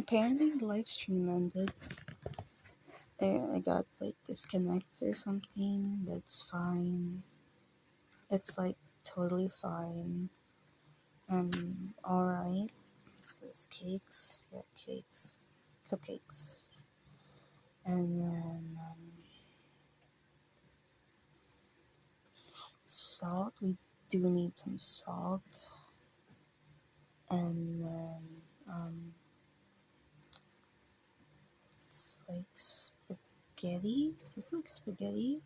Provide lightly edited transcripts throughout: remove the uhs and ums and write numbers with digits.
Apparently the live stream ended. I got like disconnected or something. That's fine. It's like totally fine. Alright. This is cakes. Yeah, cakes. Cupcakes. And then salt. We do need some salt. And then it's like spaghetti. Is this like spaghetti?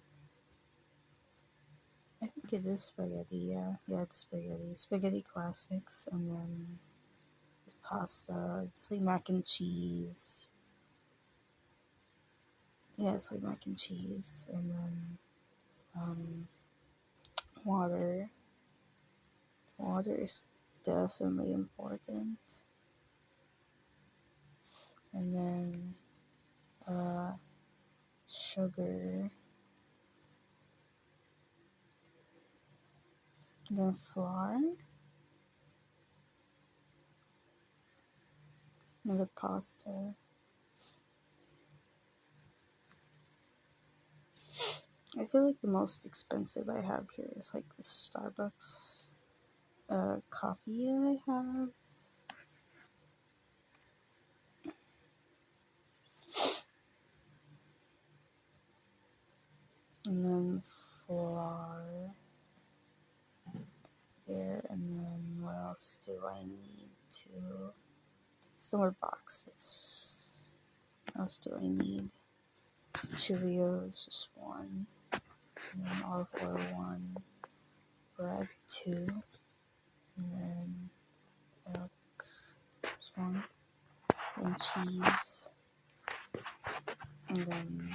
I think it is spaghetti, yeah. Yeah, it's spaghetti. Spaghetti classics, and then pasta. It's like mac and cheese. Yeah, it's like mac and cheese, and then water. Water is definitely important. And then sugar. And then flour. And the pasta. I feel like the most expensive I have here is like the Starbucks coffee that I have. And then flour there, and then what else do I need to? Some more boxes. What else do I need? Cheerios, just one. And then olive oil, one. Bread, two. And then milk, just one. And cheese. And then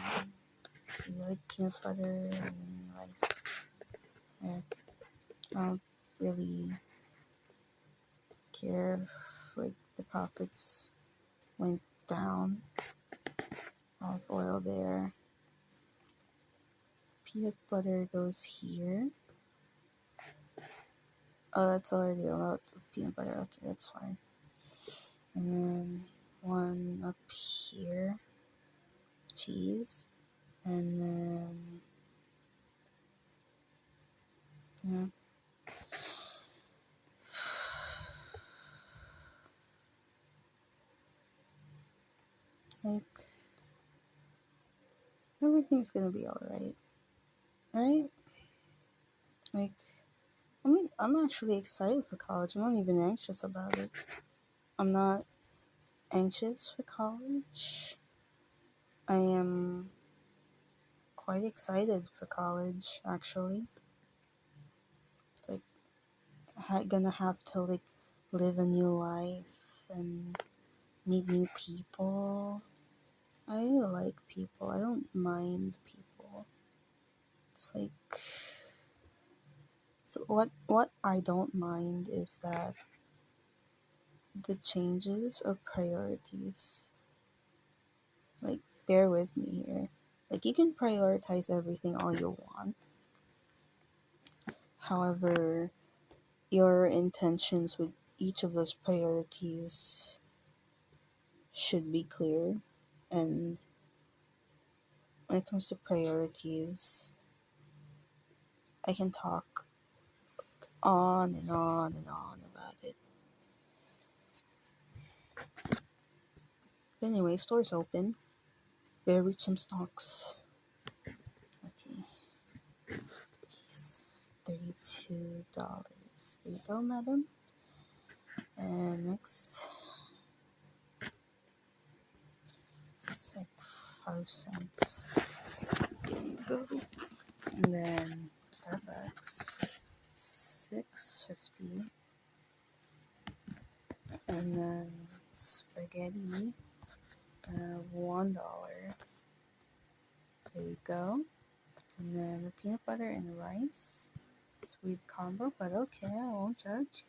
like peanut butter, and then rice. Yeah. I don't really care if like the profits went down. Olive oil there. Peanut butter goes here. Oh, that's already a lot of peanut butter. Okay, that's fine. And then one up here. Cheese. And then, yeah. Like, everything's gonna be alright. Right? Like, I'm actually excited for college. I'm not even anxious about it. I'm not anxious for college. I am quite excited for college, actually. It's like gonna have to like live a new life and meet new people. I like people. I don't mind people. It's like, so what I don't mind is that the changes of priorities. Like, bear with me here. Like, you can prioritize everything all you want. However, your intentions with each of those priorities should be clear. And when it comes to priorities, I can talk on and on and on about it. But anyway, store's open. Better reach some stocks. Okay. Keys, $32. There you go, madam. And next, it's like 5 cents. There you go. And then Starbucks, $6.50. And then spaghetti, $1. There you go. And then the peanut butter and rice. Sweet combo, but okay, I won't judge.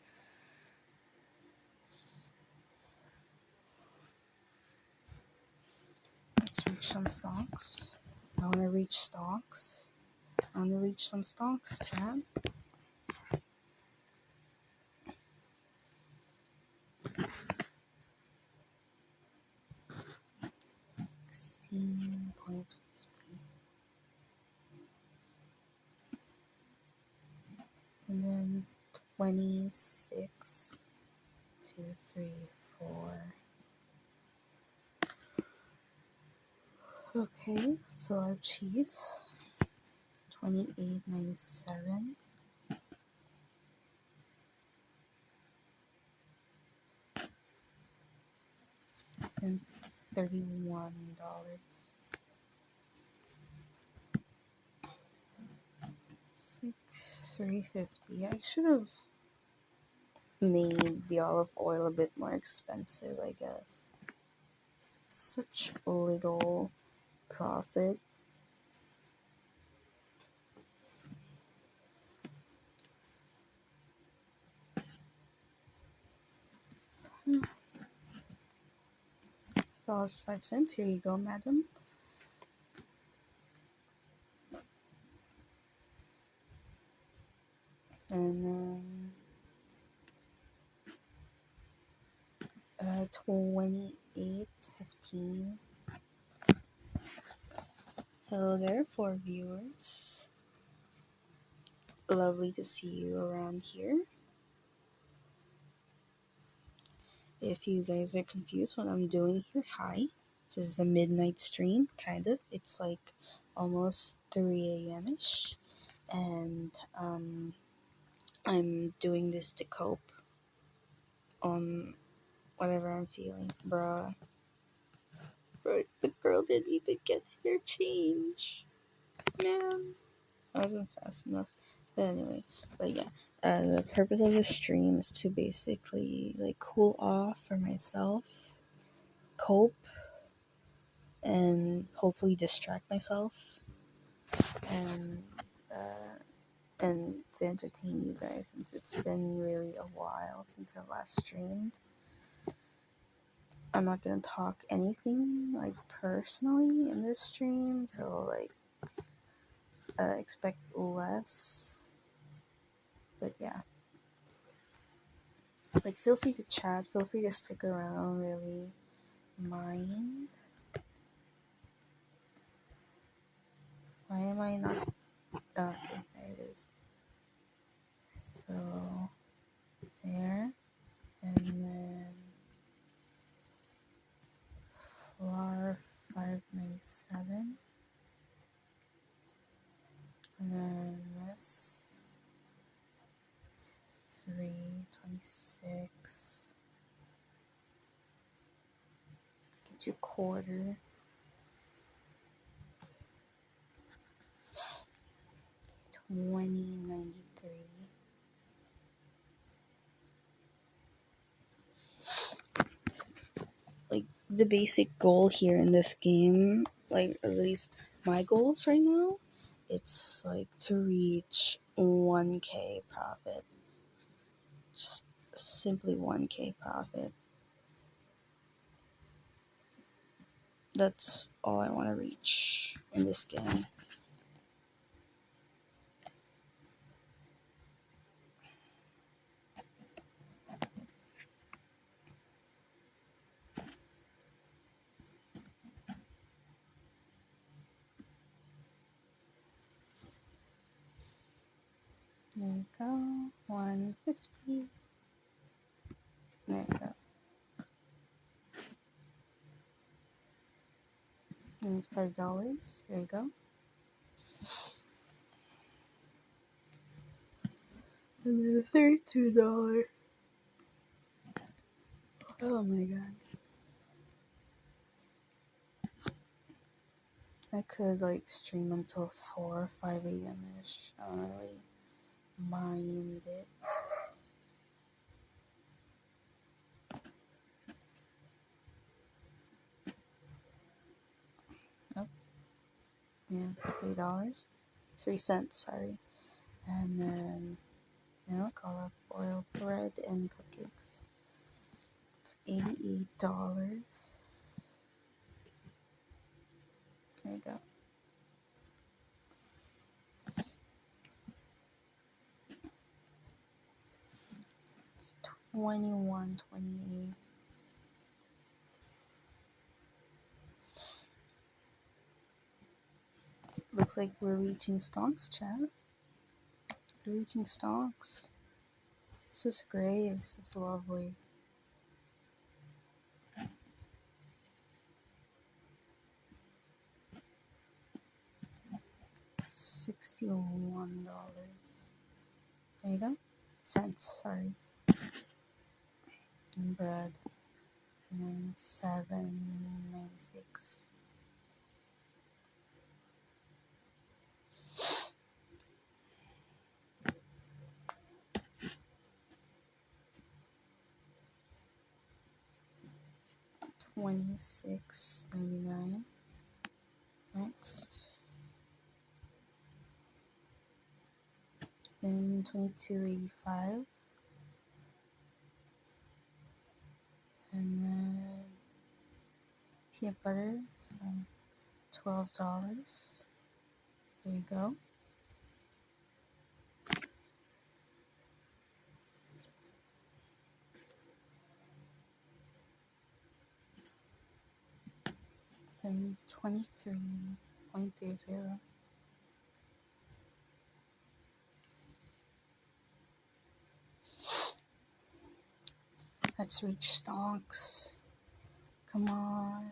Let's reach some stocks. I want to reach stocks. I want to reach some stocks, chat. 26, 2, 3, 4. Okay, so I have cheese. 28.97. And $31. It's like $3.50. I should have made the olive oil a bit more expensive, I guess. It's such little profit. $5. Here you go, madam. And then 28.15. Hello there, 4 viewers. Lovely to see you around here. If you guys are confused what I'm doing here, hi. This is a midnight stream, kind of. It's like almost 3 a.m.-ish. And I'm doing this to cope on whatever I'm feeling. Bruh, the girl didn't even get her change. Man, I wasn't fast enough. But anyway, the purpose of this stream is to basically like cool off for myself, cope, and hopefully distract myself, and to entertain you guys, since it's been really a while since I last streamed. I'm not gonna talk anything like personally in this stream, so like expect less. But yeah, like feel free to chat, feel free to stick around. Really, mind. Why am I not? Oh, okay, there it is. So there, and then flour 5.97, and then this 3.26. Get your quarter. 20.93. Like the basic goal here in this game, like at least my goals right now, it's like to reach 1K profit. Just simply 1K profit. That's all I want to reach in this game. There you go. 150. There you go. And it's $5. There you go. And then $32. Oh my god. I could like stream until 4 or 5 a.m.-ish. I don't really mind it. Oh, yeah, $3. 3 cents, sorry. And then milk, olive oil, bread, and cupcakes. It's $88. There you go. It's 21.28. Looks like we're reaching stonks, chat. We're reaching stonks. This is great. This is lovely. $61. There you go. Cents, sorry. And bread. And then $7.96. $26.99. Next. Then $22.85. And then peanut butter, so $12. There you go. Then 23.30. Let's reach stocks. Come on.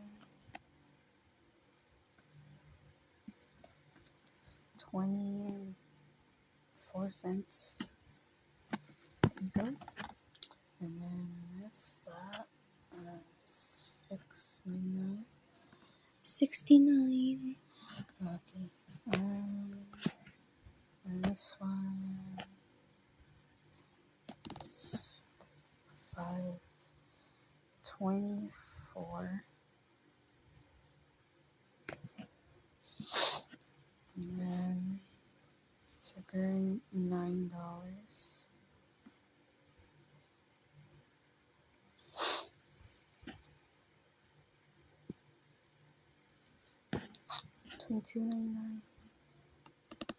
24 cents. There you go. And then that's that. 69. 69. Okay. And this one. It's 5.24. And then sugar, $9. $22.99.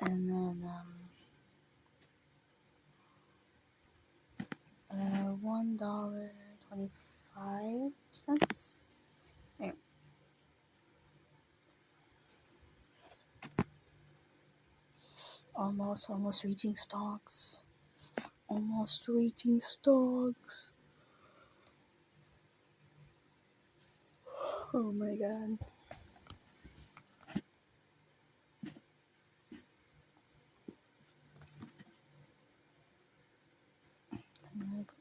And then $1.25. There. Almost reaching stocks. Almost reaching stocks. Oh my god.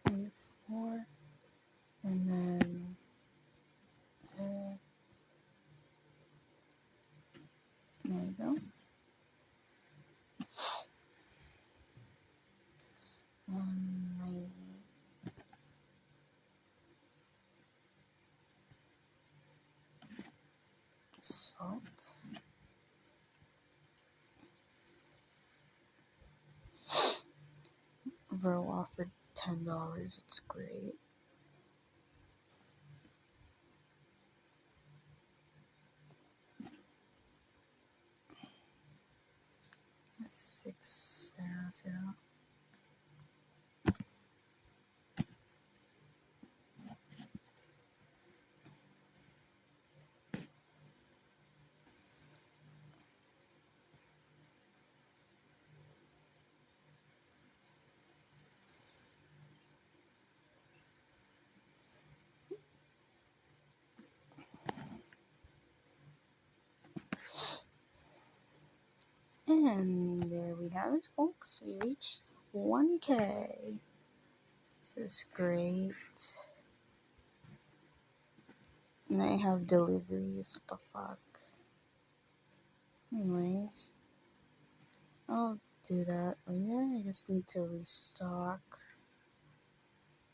$9.94. And then there you go. $1.90. Salt. Vero offered $10. It's great. $6.00. And there we have it, folks. We reached 1K. This is great. And I have deliveries. What the fuck? Anyway, I'll do that later. I just need to restock.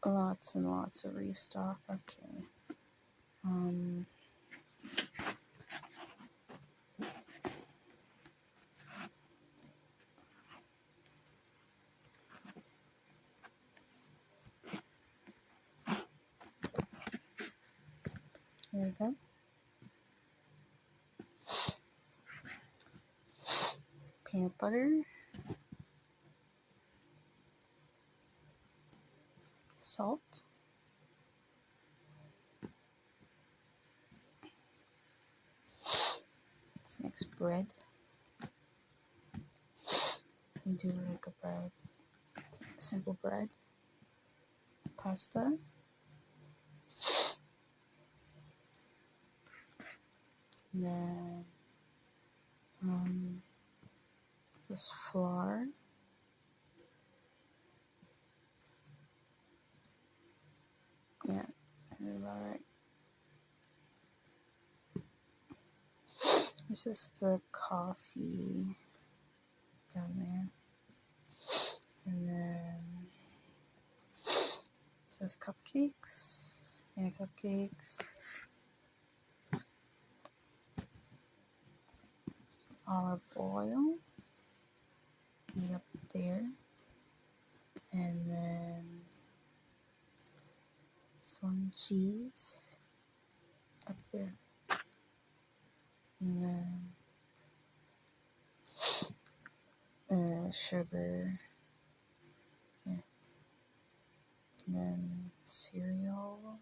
Lots and lots of restock. Okay. There we go. Peanut butter. Salt. This next bread. And do like a bread. Simple bread. pasta. And then this flour. Yeah, that's about right. This is the coffee down there. And then it says cupcakes. Yeah, cupcakes. Olive oil. Up there. And then this one, cheese. Up there. And then sugar. Here. And then cereal.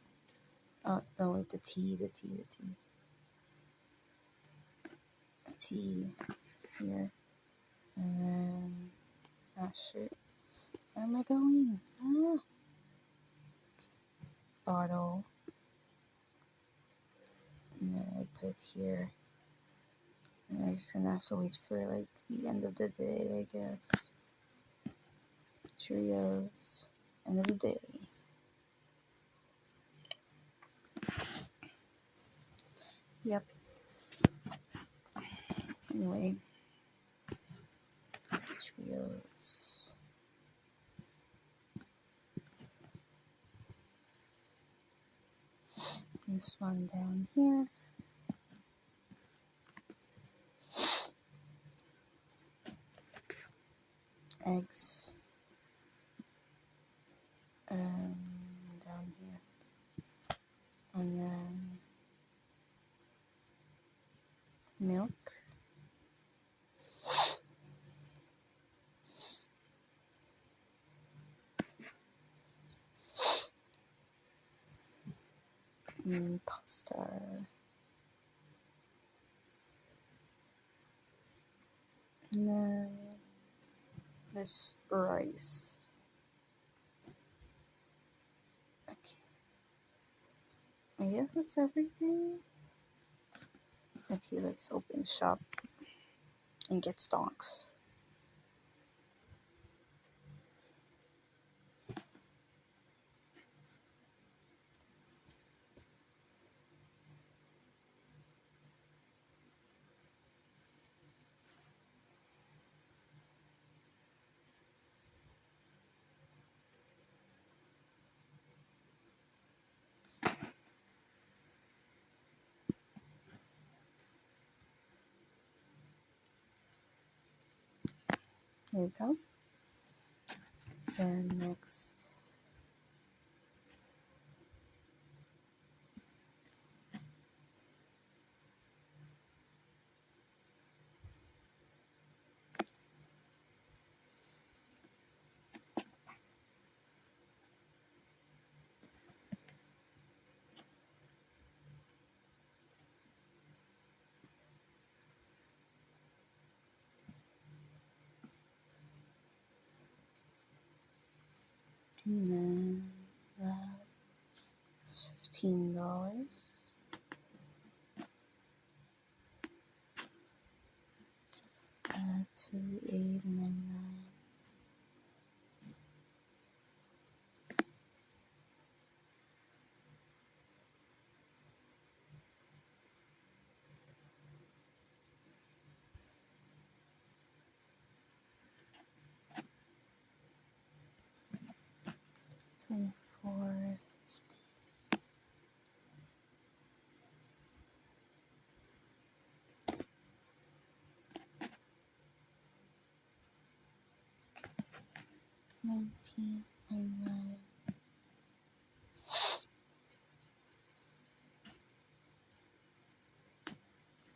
Oh, no, wait, the tea. Tea is here. And then, shit. Where am I going? Bottle. And then I put here. And I'm just gonna have to wait for like the end of the day, I guess. Cheerios. End of the day. Yep. Anyway. Cheerios. This one down here. Eggs. Down here. And then milk. Pasta. And then this rice. Okay. I guess that's everything. Okay, let's open shop and get stonks. There you go. Then next. And then that's $15. $2.899. $24.50. $19.99.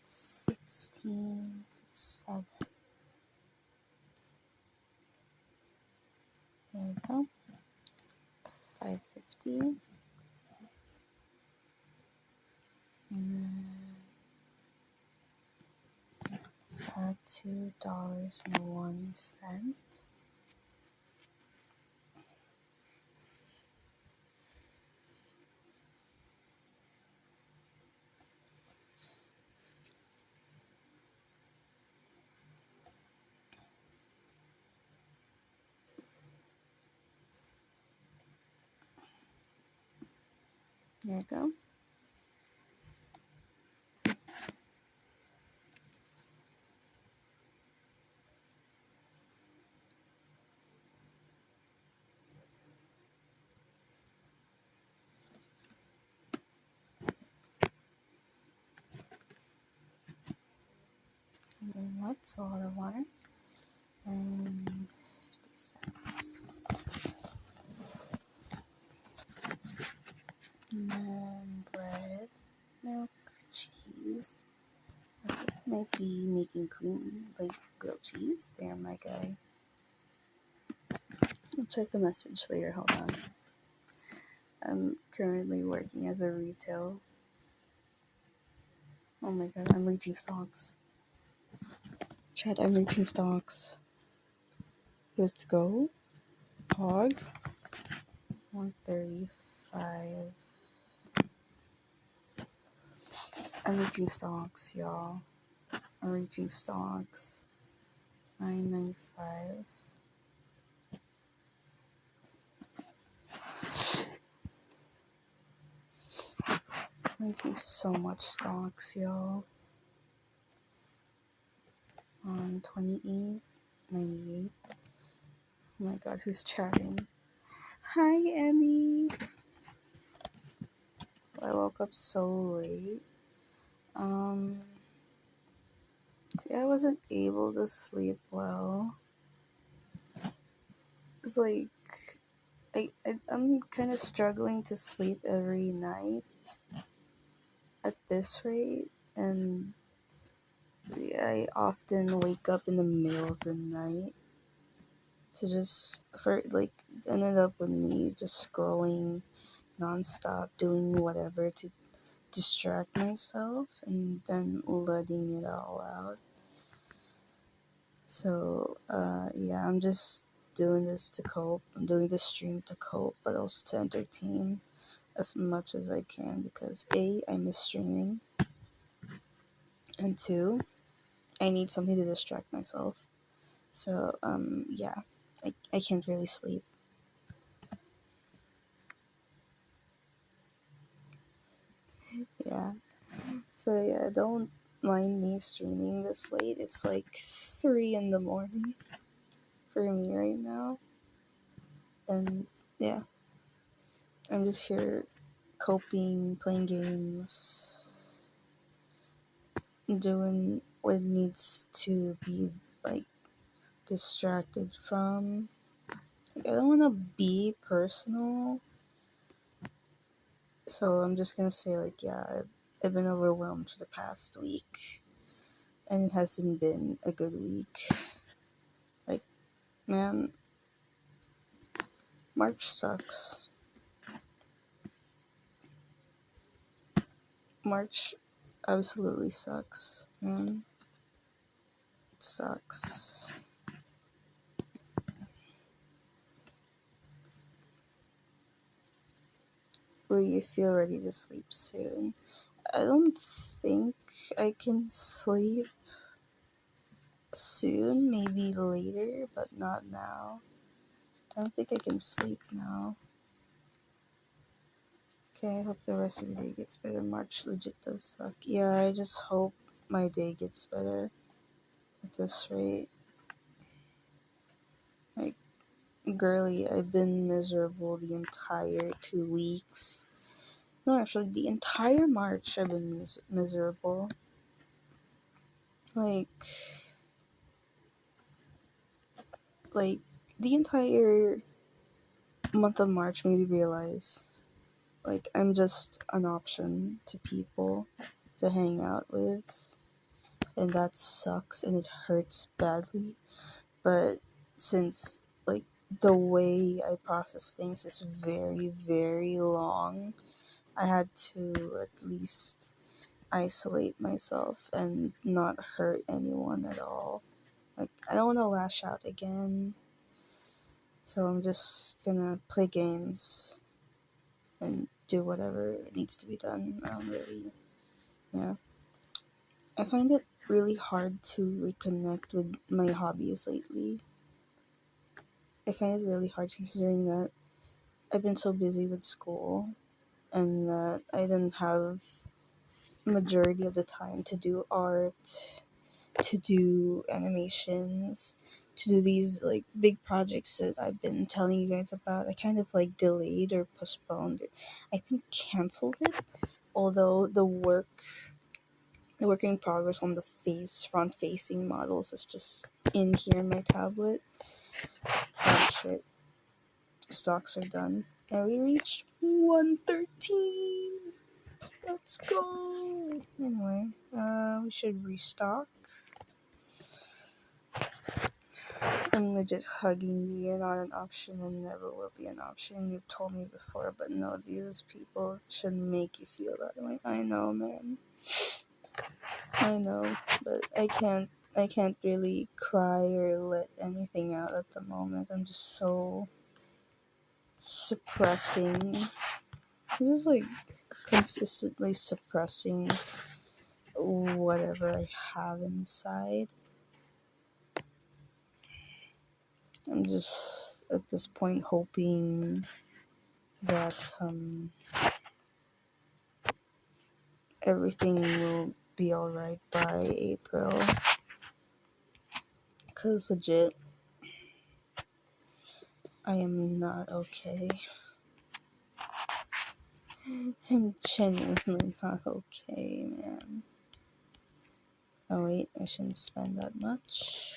$16.67. There we go. $5.50. And then $2.01. There you go. And that's all the water. And 50 cents. And then bread, milk, cheese. Okay, might be making cream, like grilled cheese. There, my guy. I'll check the message later. Hold on. I'm currently working as a retail. Oh my god, I'm reaching stocks. Chat, I'm reaching stocks. Let's go. Hog. 135. I'm reaching stocks, y'all. I'm reaching stocks. 995. I'm reaching so much stocks, y'all. On 28.98. Oh my god, who's chatting? Hi, Emmy. I woke up so late. See, I wasn't able to sleep well. It's like I'm kind of struggling to sleep every night at this rate, and I often wake up in the middle of the night to just for like ended up with me just scrolling nonstop, doing whatever to distract myself, and then letting it all out. So yeah, I'm just doing this to cope. I'm doing this stream to cope, but also to entertain as much as I can because A, I miss streaming, and two, I need something to distract myself. So yeah, I can't really sleep. Yeah. So yeah, don't mind me streaming this late. It's like 3 in the morning for me right now. And yeah, I'm just here coping, playing games, doing what needs to be like distracted from. Like, I don't want to be personal, so I'm just gonna say like yeah, I've been overwhelmed for the past week, and it hasn't been a good week. Like man, March sucks. March absolutely sucks, man. It sucks. Will you feel ready to sleep soon? I don't think I can sleep soon, maybe later, but not now. I don't think I can sleep now. Okay, I hope the rest of your day gets better. March legit does suck. Yeah, I just hope my day gets better at this rate. Like, girly, I've been miserable the entire 2 weeks. No, actually, the entire March I've been miserable. Like, like the entire month of March made me realize, like, I'm just an option to people to hang out with, and that sucks and it hurts badly. But since, like, the way I process things is very, very long, I had to at least isolate myself and not hurt anyone at all. Like, I don't want to lash out again, so I'm just gonna play games and do whatever needs to be done. I don't really, yeah. I find it really hard to reconnect with my hobbies lately. I find it really hard considering that I've been so busy with school and that I didn't have majority of the time to do art, to do animations, to do these like big projects that I've been telling you guys about. I kind of like delayed or postponed it. I think canceled it. Although the work in progress on the front facing models is just in here in my tablet. Oh shit. Stocks are done. And we reached 113. Let's go. Anyway, we should restock. I'm legit hugging you. You're not an option and never will be an option. You've told me before, but no, these people shouldn't make you feel that way. I know, man. I know, but I can't really cry or let anything out at the moment. I'm just so suppressing. I'm just like consistently suppressing whatever I have inside. I'm just at this point hoping that everything will be alright by April. Cause legit, I am not okay. I'm genuinely not okay, man. Oh wait, I shouldn't spend that much.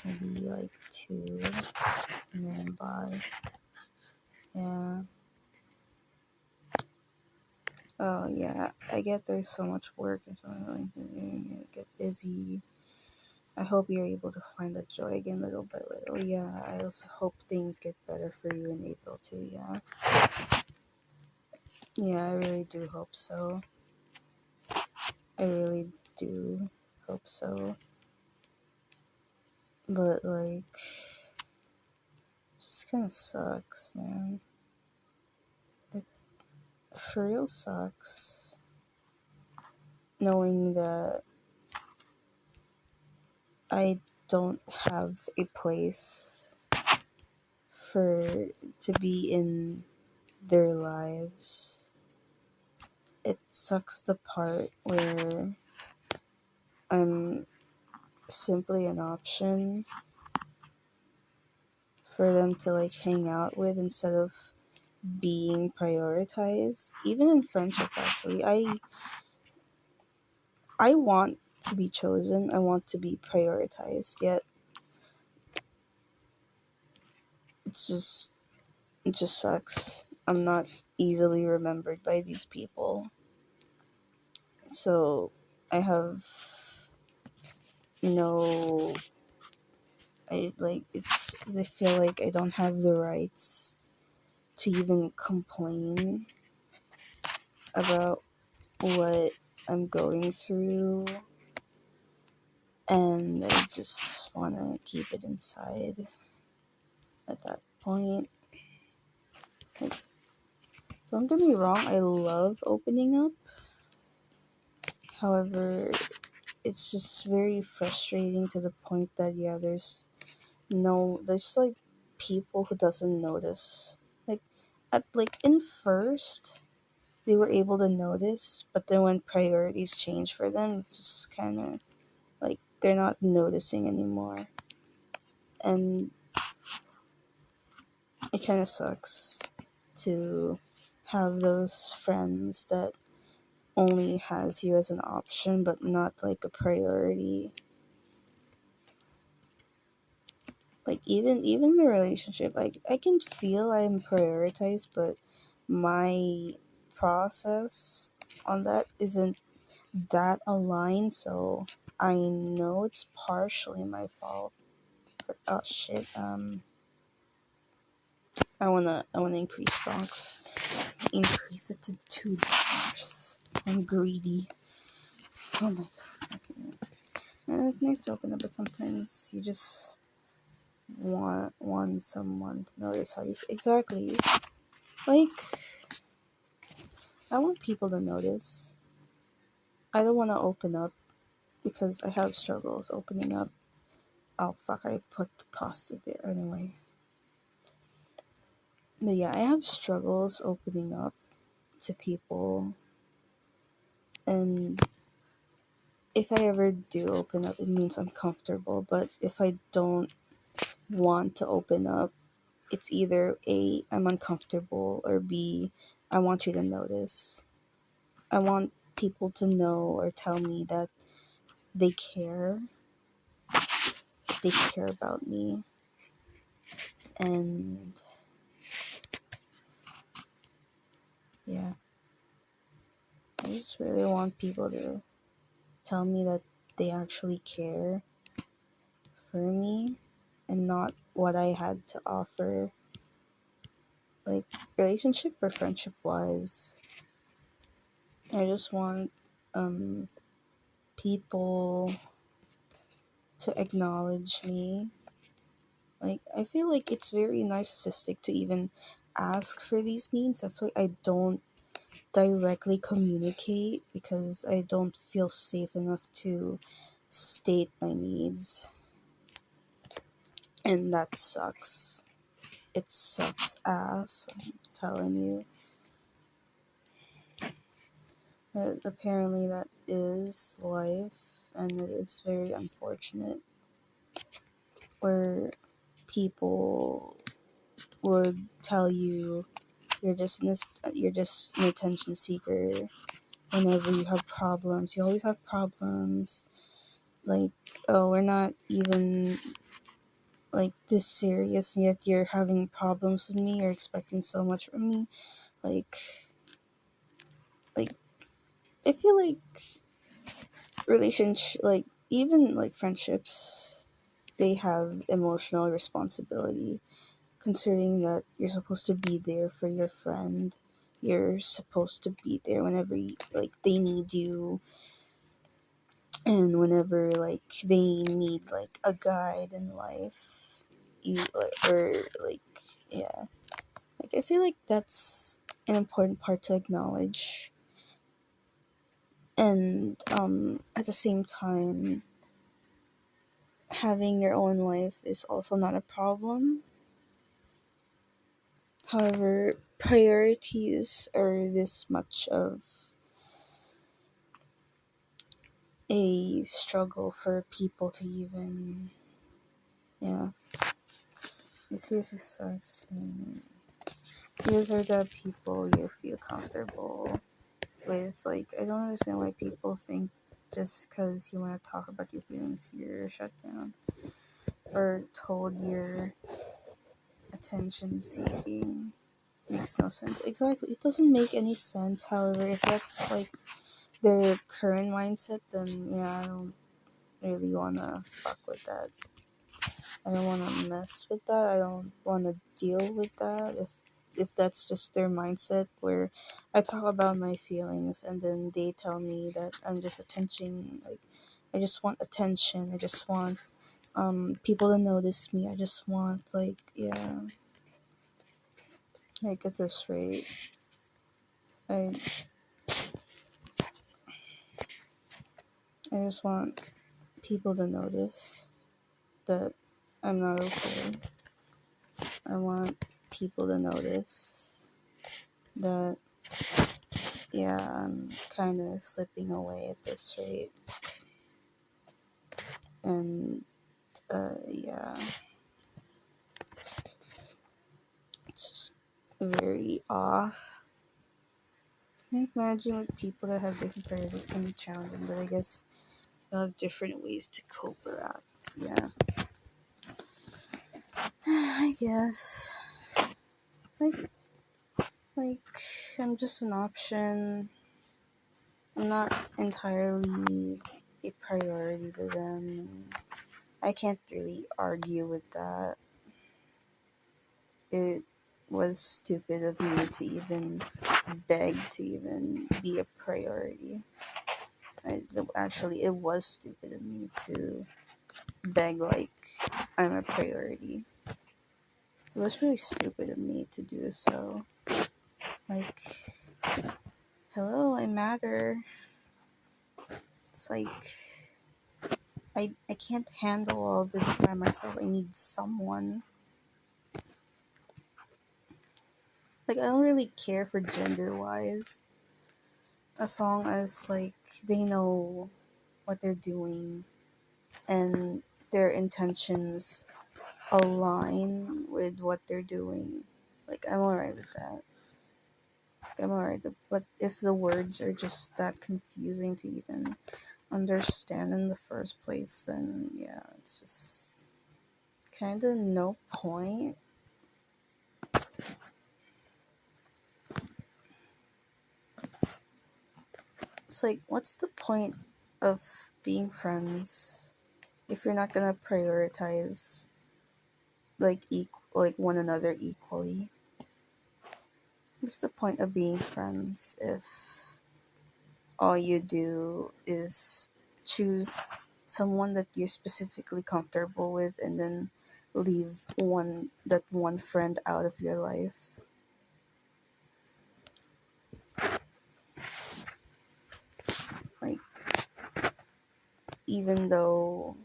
Maybe like 2 and then buy. Yeah. Oh yeah, I get there's so much work and so like get busy. I hope you're able to find that joy again little by little. Yeah, I also hope things get better for you in April too, yeah. Yeah, I really do hope so. I really do hope so. But like, just kind of sucks, man. It for real sucks knowing that I don't have a place for to be in their lives. It sucks the part where I'm simply an option for them to like hang out with instead of being prioritized. Even in friendship actually. I want to be chosen. I want to be prioritized, yet it's just it just sucks. I'm not easily remembered by these people. So I have no I like it's I feel like I don't have the rights to even complain about what I'm going through, and I just want to keep it inside at that point. Like, don't get me wrong, I love opening up. However, it's just very frustrating to the point that yeah, there's like people who doesn't notice. Like in first they were able to notice, but then when priorities change for them, it's just kind of like they're not noticing anymore, and it kind of sucks to have those friends that only has you as an option but not like a priority. Like even the relationship, like I can feel I'm prioritized, but my process on that isn't that aligned, so I know it's partially my fault. But, oh shit, I wanna increase stocks. Increase it to $2. I'm greedy. Oh my god. Okay. And it's nice to open up, but sometimes you just want someone to notice how you feel. Exactly. Like, I want people to notice. I don't want to open up because I have struggles opening up. Oh fuck, I put the pasta there anyway. But yeah, I have struggles opening up to people, and if I ever do open up, it means I'm comfortable. But if I don't want to open up, it's either A, I'm uncomfortable, or B, I want you to notice. I want people to know or tell me that they care. They care about me. And yeah, I just really want people to tell me that they actually care for me and not what I had to offer, like relationship or friendship wise. I just want people to acknowledge me. Like, I feel like it's very narcissistic to even ask for these needs. That's why I don't directly communicate, because I don't feel safe enough to state my needs. And that sucks. It sucks ass, I'm telling you. But apparently that is life, and it is very unfortunate, where people would tell you you're just an attention seeker whenever you have problems. You always have problems. Like, oh, we're not even like this serious, and yet you're having problems with me. You're expecting so much from me. Like I feel like relationship, like even like friendships, they have emotional responsibility, considering that you're supposed to be there for your friend. You're supposed to be there whenever like they need you, and whenever like they need like a guide in life. You or like yeah, like I feel like that's an important part to acknowledge. And at the same time, having your own life is also not a problem. However, priorities are this much of a struggle for people to even, yeah, it seriously sucks. These are the people you feel comfortable with. Like, I don't understand why people think just because you want to talk about your feelings, you're shut down or told you're attention seeking. Makes no sense. Exactly. It doesn't make any sense. However, if that's like their current mindset, then yeah, I don't really wanna fuck with that. I don't wanna mess with that. I don't wanna deal with that. If that's just their mindset, where I talk about my feelings and then they tell me that I'm just attention, like I just want attention. I just want people to notice me. I just want like yeah, like at this rate, I I just want people to notice that I'm not okay. I want people to notice that, yeah, I'm kind of slipping away at this rate. And, yeah, it's just very off. Can you imagine with people that have different priorities can be challenging, but I guess you have different ways to cope or act. Yeah. I guess. Like, like, I'm just an option. I'm not entirely a priority to them. I can't really argue with that. It was stupid of me to even beg to even be a priority. Actually, it was stupid of me to beg like I'm a priority. It was really stupid of me to do so. Like, hello, I matter. It's like I can't handle all this by myself. I need someone. Like, I don't really care for gender wise, as long as like they know what they're doing and their intentions align with what they're doing. Like, I'm alright with that. I'm alright. But if the words are just that confusing to even understand in the first place, then yeah, it's just kind of no point. It's like, what's the point of being friends if you're not gonna prioritize like one another equally? What's the point of being friends if all you do is choose someone that you're specifically comfortable with and then leave one friend out of your life? Like, even though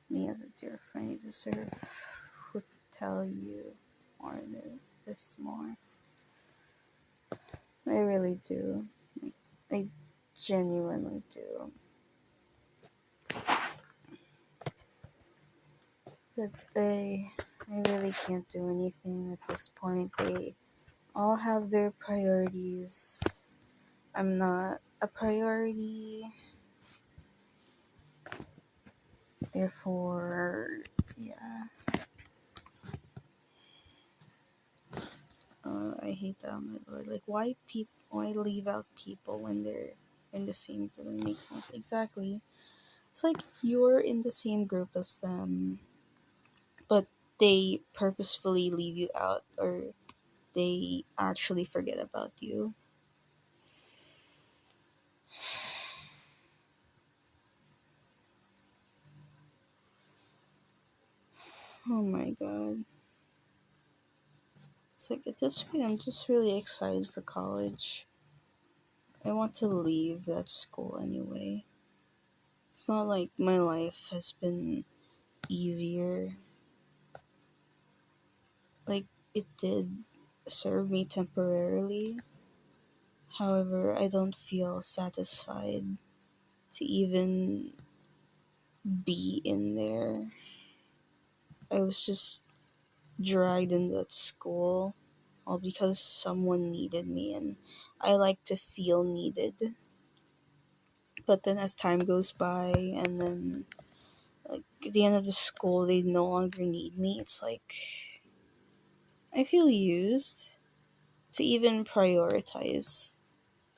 me as a dear friend you deserve would tell you more than this more. I really do. Like, I genuinely do. But I really can't do anything at this point. They all have their priorities. I'm not a priority. Therefore, yeah. I hate that, my lord. Like, why leave out people when they're in the same group? It makes no sense. Exactly. It's like you're in the same group as them, but they purposefully leave you out, or they actually forget about you. Oh my god. It's like, at this point, I'm just really excited for college. I want to leave that school anyway. It's not like my life has been easier. Like, it did serve me temporarily. However, I don't feel satisfied to even be in there. I was just dragged in that school all because someone needed me, and I like to feel needed. But then as time goes by and then like at the end of the school they no longer need me, it's like I feel used to even prioritize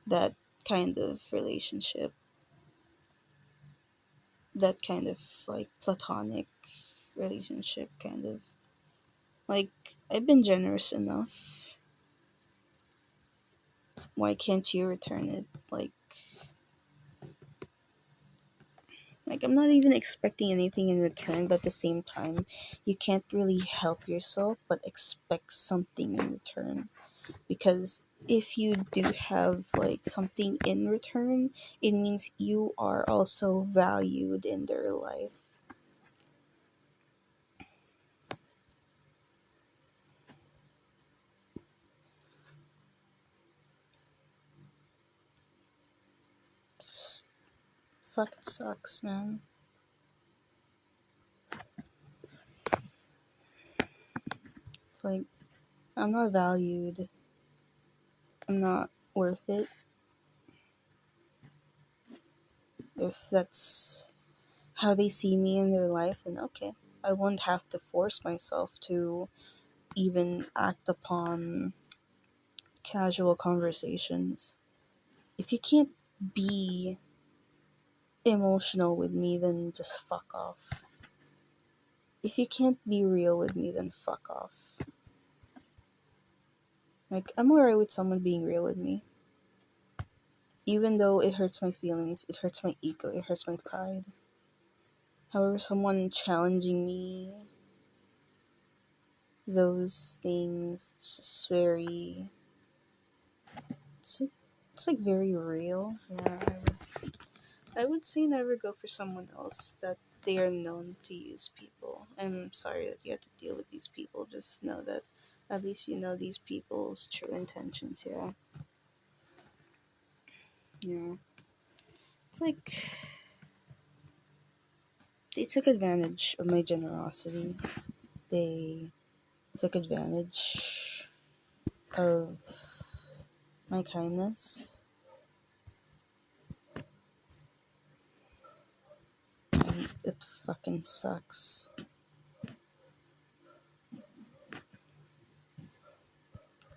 that kind of relationship, that kind of like platonic relationship, kind of like, I've been generous enough. Why can't you return it? Like, I'm not even expecting anything in return, but at the same time, you can't really help yourself but expect something in return. Because if you do have like something in return, it means you are also valued in their life. Just fucking sucks, man. It's like, I'm not valued. I'm not worth it. If that's how they see me in their life, then okay. I won't have to force myself to even act upon casual conversations. If you can't be emotional with me, then just fuck off. If you can't be real with me, then fuck off. Like, I'm alright with someone being real with me. Even though it hurts my feelings, it hurts my ego, it hurts my pride. However, someone challenging me, those things, it's just very. It's like very real. Yeah, I would say never go for someone else that they are known to use people. I'm sorry that you have to deal with these people. Just know that at least you know these people's true intentions. Yeah, yeah. It's like they took advantage of my generosity. They took advantage of my kindness. And it fucking sucks.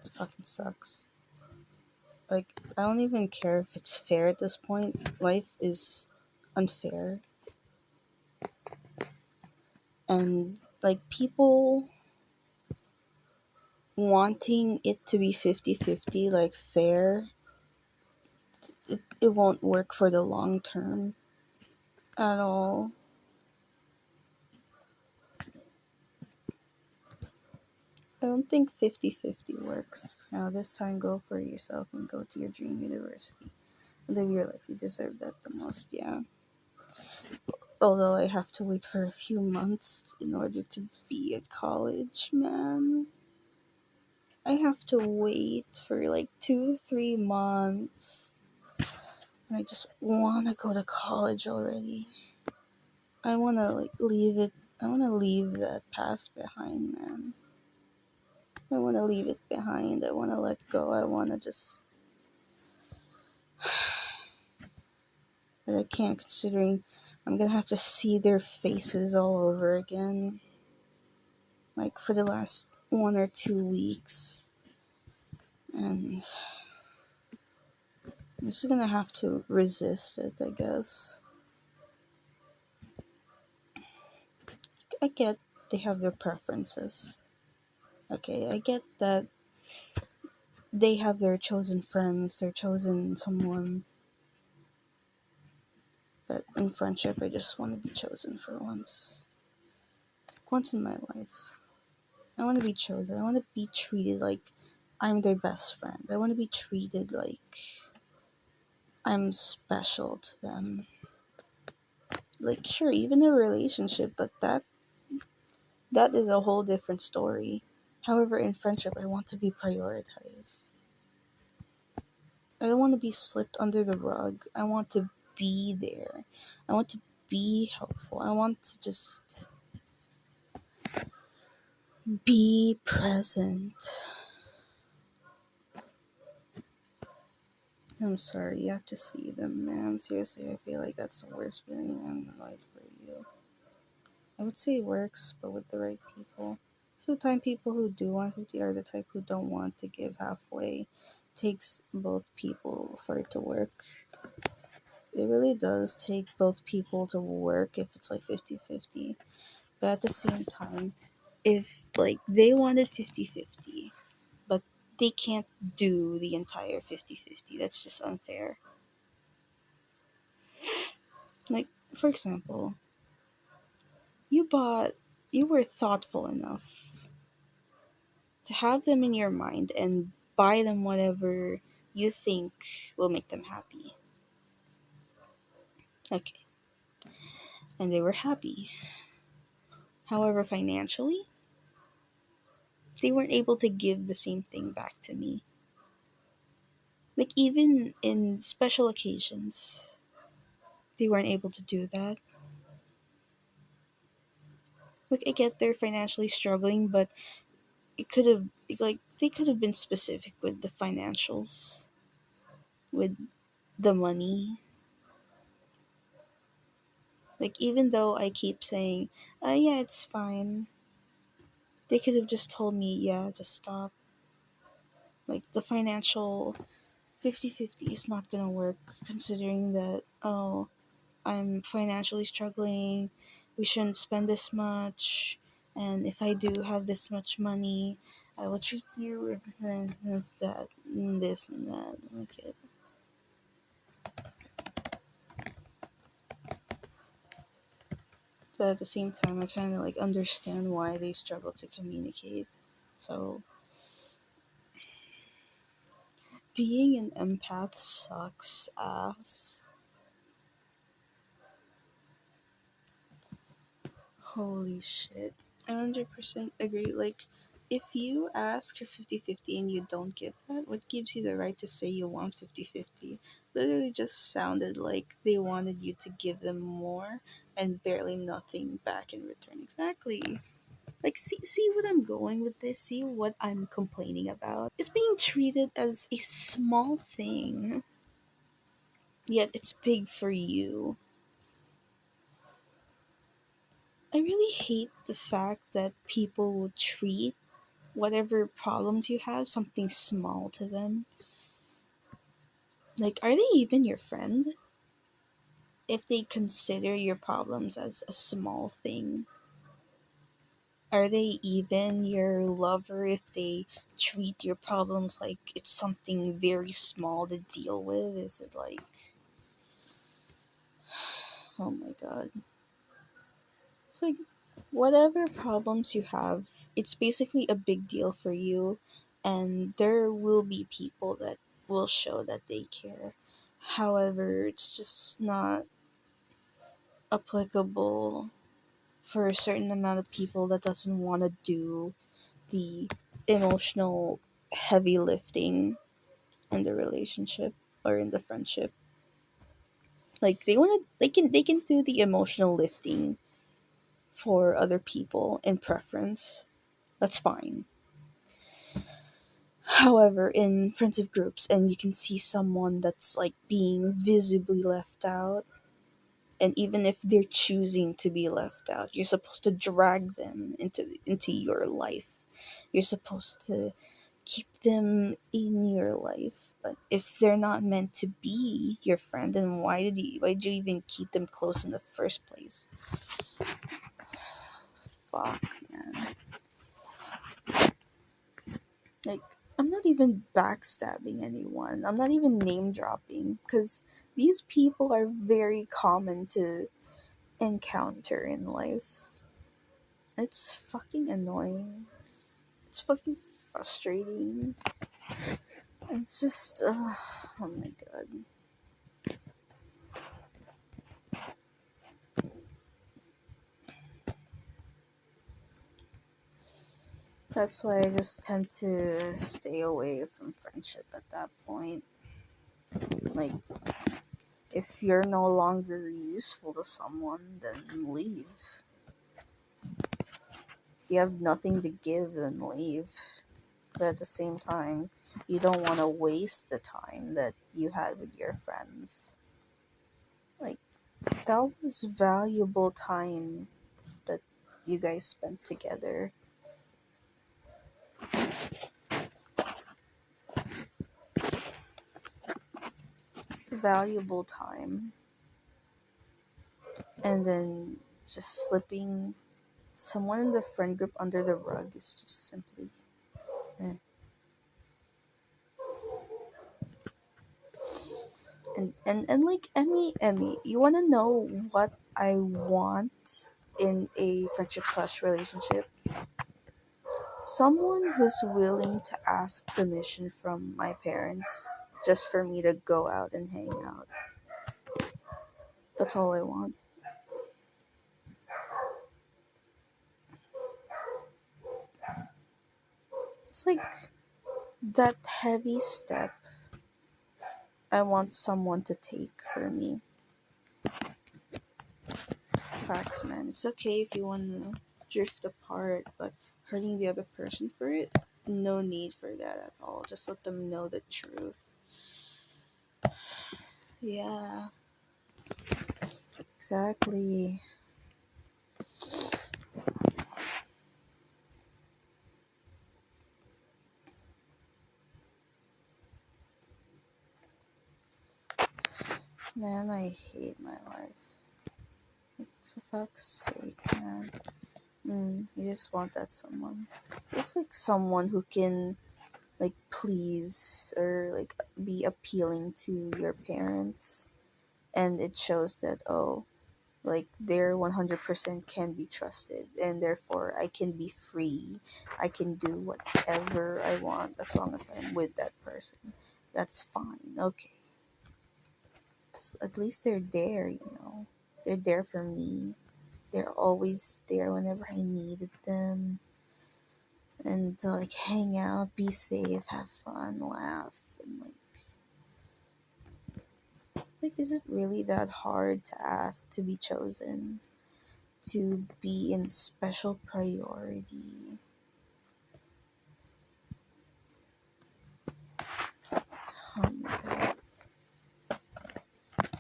It fucking sucks. Like, I don't even care if it's fair at this point. Life is unfair. And, like, people wanting it to be 50-50, like, fair, it won't work for the long term at all. I don't think 50-50 works. Now, this time, go for yourself and go to your dream university. Live your life. You deserve that the most, yeah. Although I have to wait for a few months in order to be at college, man. I have to wait for like 2-3 months. And I just wanna go to college already. I wanna like leave it. I wanna leave that past behind, man. I wanna leave it behind. I wanna let go. I wanna just. But I can't, considering I'm gonna have to see their faces all over again. Like for the last 1 or 2 weeks. And I'm just gonna have to resist it, I guess. I get they have their preferences. Okay, I get that they have their chosen friends, their chosen someone. But in friendship, I just want to be chosen for once. Once in my life. I want to be chosen. I want to be treated like I'm their best friend. I want to be treated like I'm special to them. Like, sure, even a relationship, but that is a whole different story. However, in friendship, I want to be prioritized. I don't want to be slipped under the rug. I want to be there. I want to be helpful. I want to just be present. I'm sorry, you have to see them, man. Seriously, I feel like that's the worst feeling in life for you. I would say it works, but with the right people. Sometimes people who do want to are the type who don't want to give halfway. It takes both people for it to work. It really does take both people to work if it's like 50-50. But at the same time, if like they wanted 50-50, but they can't do the entire 50-50, that's just unfair. Like, for example, you were thoughtful enough to have them in your mind and buy them whatever you think will make them happy. Okay. And they were happy. However, financially, they weren't able to give the same thing back to me. Like, even in special occasions, they weren't able to do that. Like, I get they're financially struggling, but it could have, like, they could have been specific with the financials, with the money. Like, even though I keep saying, yeah, it's fine, they could have just told me, yeah, just stop. Like, the financial 50-50 is not gonna work, considering that, oh, I'm financially struggling, we shouldn't spend this much, and if I do have this much money, I will treat you and that, and this and that. Okay. But at the same time, I kind of like understand why they struggle to communicate. So, being an empath sucks ass. Holy shit. I 100% agree. Like, if you ask for 50-50 and you don't give that, what gives you the right to say you want 50-50? Literally just sounded like they wanted you to give them more and barely nothing back in return. Exactly. Like, see what I'm going with this? See what I'm complaining about? It's being treated as a small thing, yet it's big for you. I really hate the fact that people will treat whatever problems you have something small to them. Like, are they even your friend if they consider your problems as a small thing? Are they even your lover if they treat your problems like it's something very small to deal with? Is it like, oh my god. It's like, whatever problems you have, it's basically a big deal for you, and there will be people that will show that they care. However, it's just not applicable for a certain amount of people that doesn't want to do the emotional heavy lifting in the relationship or in the friendship. Like, they can do the emotional lifting for other people in preference. That's fine. However, in friendship groups, and you can see someone that's like being visibly left out, and even if they're choosing to be left out, you're supposed to drag them into your life. You're supposed to keep them in your life. But if they're not meant to be your friend, then why did you even keep them close in the first place? Fuck, man. Like, I'm not even backstabbing anyone. I'm not even name dropping because these people are very common to encounter in life. It's fucking annoying. It's fucking frustrating. It's just, oh my god. That's why I just tend to stay away from friendship at that point. Like, if you're no longer useful to someone, then leave. If you have nothing to give, then leave. But at the same time, you don't want to waste the time that you had with your friends. Like, that was valuable time that you guys spent together. Valuable time. And then just slipping someone in the friend group under the rug is just simply, eh. And like, Emmy, you want to know what I want in a friendship slash relationship? Someone who's willing to ask permission from my parents just for me to go out and hang out. That's all I want. It's like that heavy step I want someone to take for me. Facts, man. It's okay if you want to drift apart, but hurting the other person for it, no need for that at all. Just let them know the truth. Yeah, exactly. Man, I hate my life. For fuck's sake, man. You just want that someone. Just like someone who can like please or like be appealing to your parents, and it shows that, oh, like they're 100% can be trusted, and therefore I can be free. I can do whatever I want as long as I'm with that person. That's fine. Okay. So at least they're there. They're there for me. they're always there whenever I needed them. And to like hang out, be safe, have fun, laugh, and like is it really that hard to ask to be chosen, to be in special priority? Oh my god.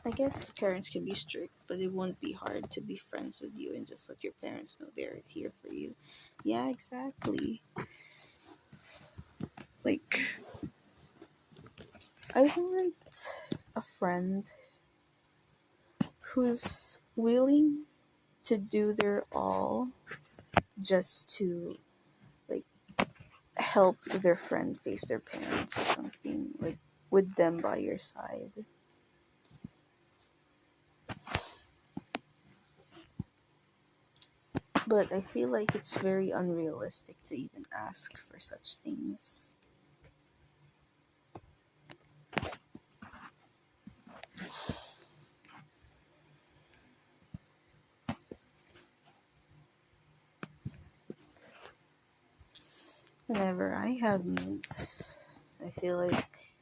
I get parents can be strict, but it won't be hard to be friends with you and just let your parents know they're here for you. Yeah, exactly. Like, I want a friend who's willing to do their all just to, like, help their friend face their parents or something, like, with them by your side. But I feel like it's very unrealistic to even ask for such things. Whenever I have needs, I feel like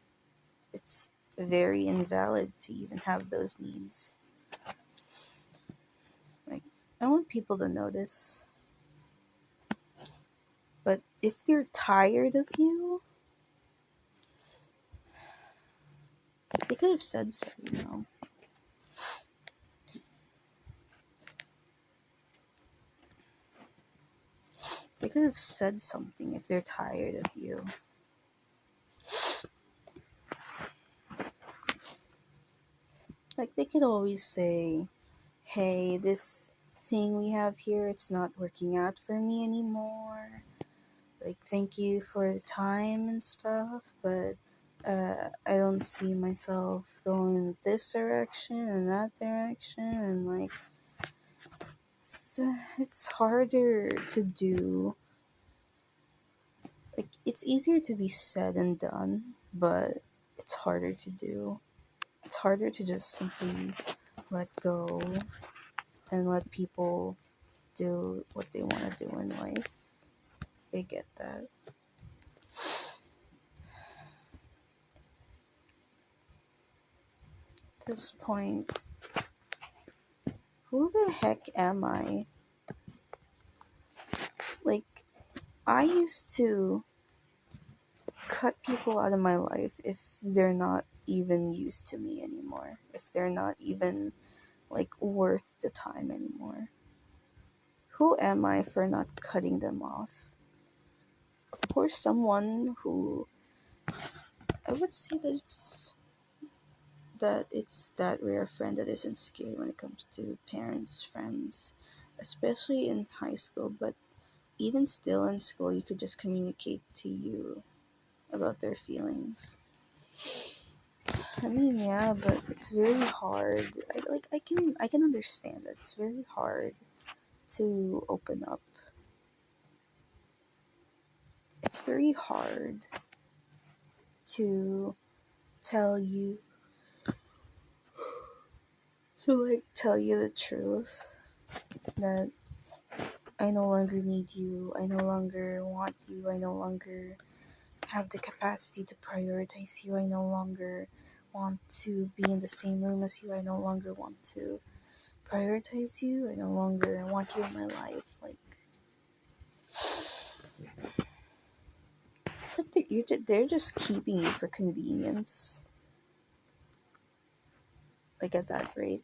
it's very invalid to even have those needs. Like, I want people to notice. But if they're tired of you, they could have said so, you know. They could have said something if they're tired of you. Like, they could always say, hey, this thing we have here, it's not working out for me anymore. Like, thank you for the time and stuff, but I don't see myself going this direction and that direction, and like, it's harder to do. Like, it's easier to be said and done, but it's harder to do. It's harder to just simply let go and let people do what they want to do in life. They get that. At this point, who the heck am I? Like, I used to cut people out of my life if they're not even used to me anymore. If they're not even, like, worth the time anymore. Who am I for not cutting them off? Of course, someone who I would say that it's that rare friend that isn't scared when it comes to parents, friends, especially in high school. But even still in school, you could just communicate to you about their feelings. I mean, yeah, but it's very hard. I can understand that it's very hard to open up. It's very hard to tell you tell you the truth that I no longer need you, I no longer want you, I no longer have the capacity to prioritize you, I no longer want to be in the same room as you, I no longer want to prioritize you, I no longer want you in my life. Like, it's like they're just keeping you for convenience. Like, at that rate.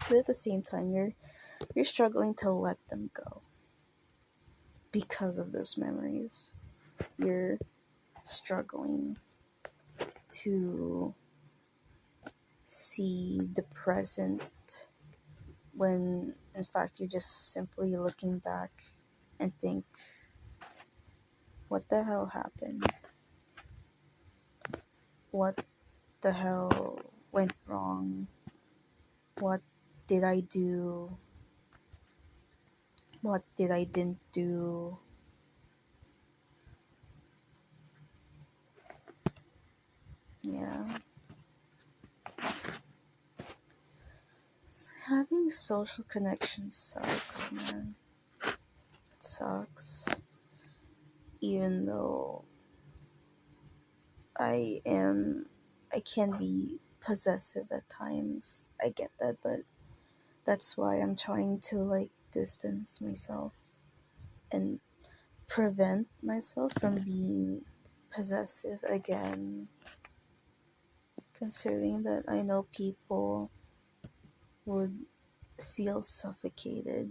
But at the same time, you're struggling to let them go because of those memories. You're struggling to see the present when in fact you're just simply looking back and think, what the hell happened? What the hell went wrong? What did I do? What did I didn't do? Yeah. social connection sucks, man. It sucks. Even though I am, I can be possessive at times. I get that, but that's why I'm trying to like distance myself and prevent myself from being possessive again. Considering that I know people would feel suffocated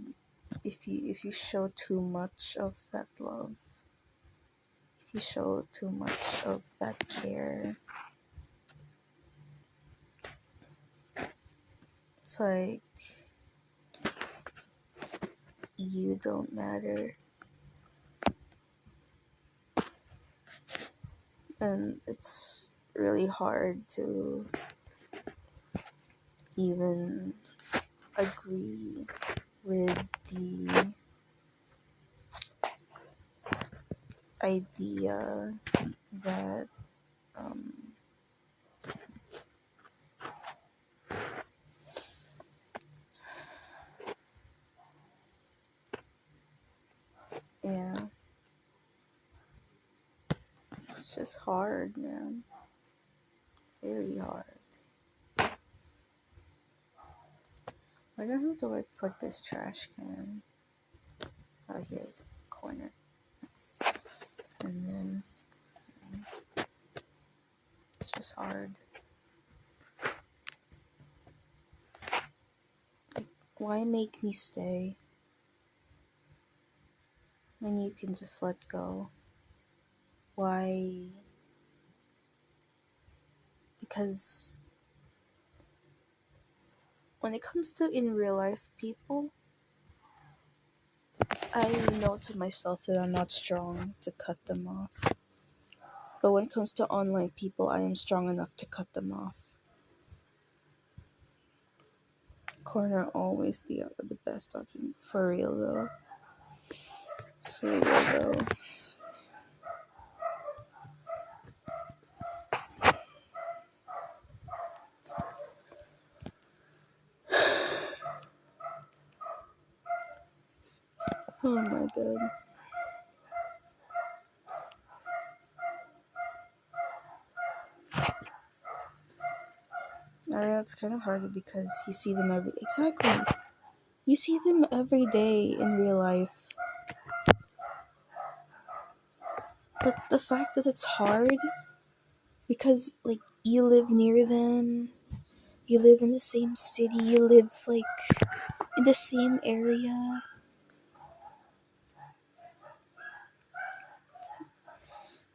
if you show too much of that love, if you show too much of that care. It's like you don't matter, and it's really hard to even agree with the idea that um, yeah, it's just hard, man. Very hard. Where the hell do I put this trash can? Out here, corner. Yes. And then it's just hard. Like, why make me stay when you can just let go? Why? Because when it comes to in real life people, I know to myself that I'm not strong to cut them off. But when it comes to online people, I am strong enough to cut them off. Corner always the best option. For real though. For real though. Oh my god. It's kind of hard because you see them every exactly. You see them every day in real life. But the fact that it's hard because like you live near them, you live in the same city, you live like in the same area.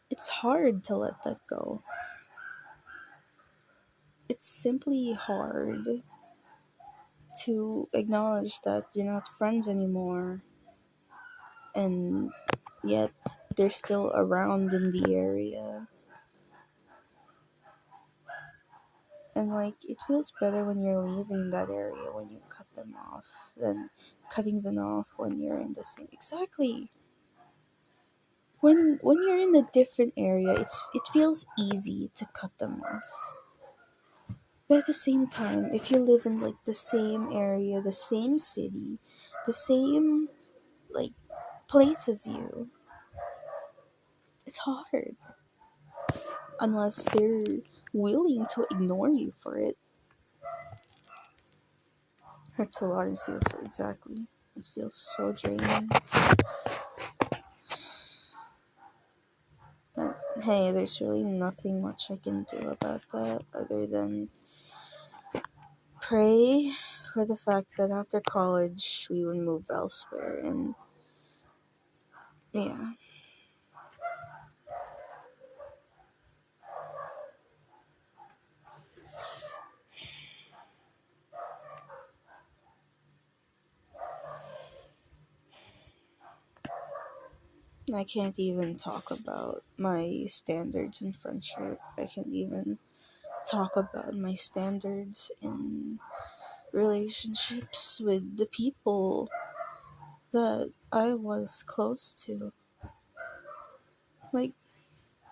It's hard to let that go. It's simply hard to acknowledge that you're not friends anymore, and yet they're still around in the area. And like, it feels better when you're leaving that area when you cut them off than cutting them off when you're in the same. Exactly. When you're in a different area, it feels easy to cut them off. But at the same time, if you live in like the same area, the same city, the same like place as you, it's hard. Unless they're willing to ignore you for it. Hurts a lot and feels so exactly. It feels so draining. But hey, there's really nothing much I can do about that other than pray for the fact that after college we would move elsewhere, and yeah. I can't even talk about my standards in friendship. I can't even talk about my standards in relationships with the people that I was close to. Like,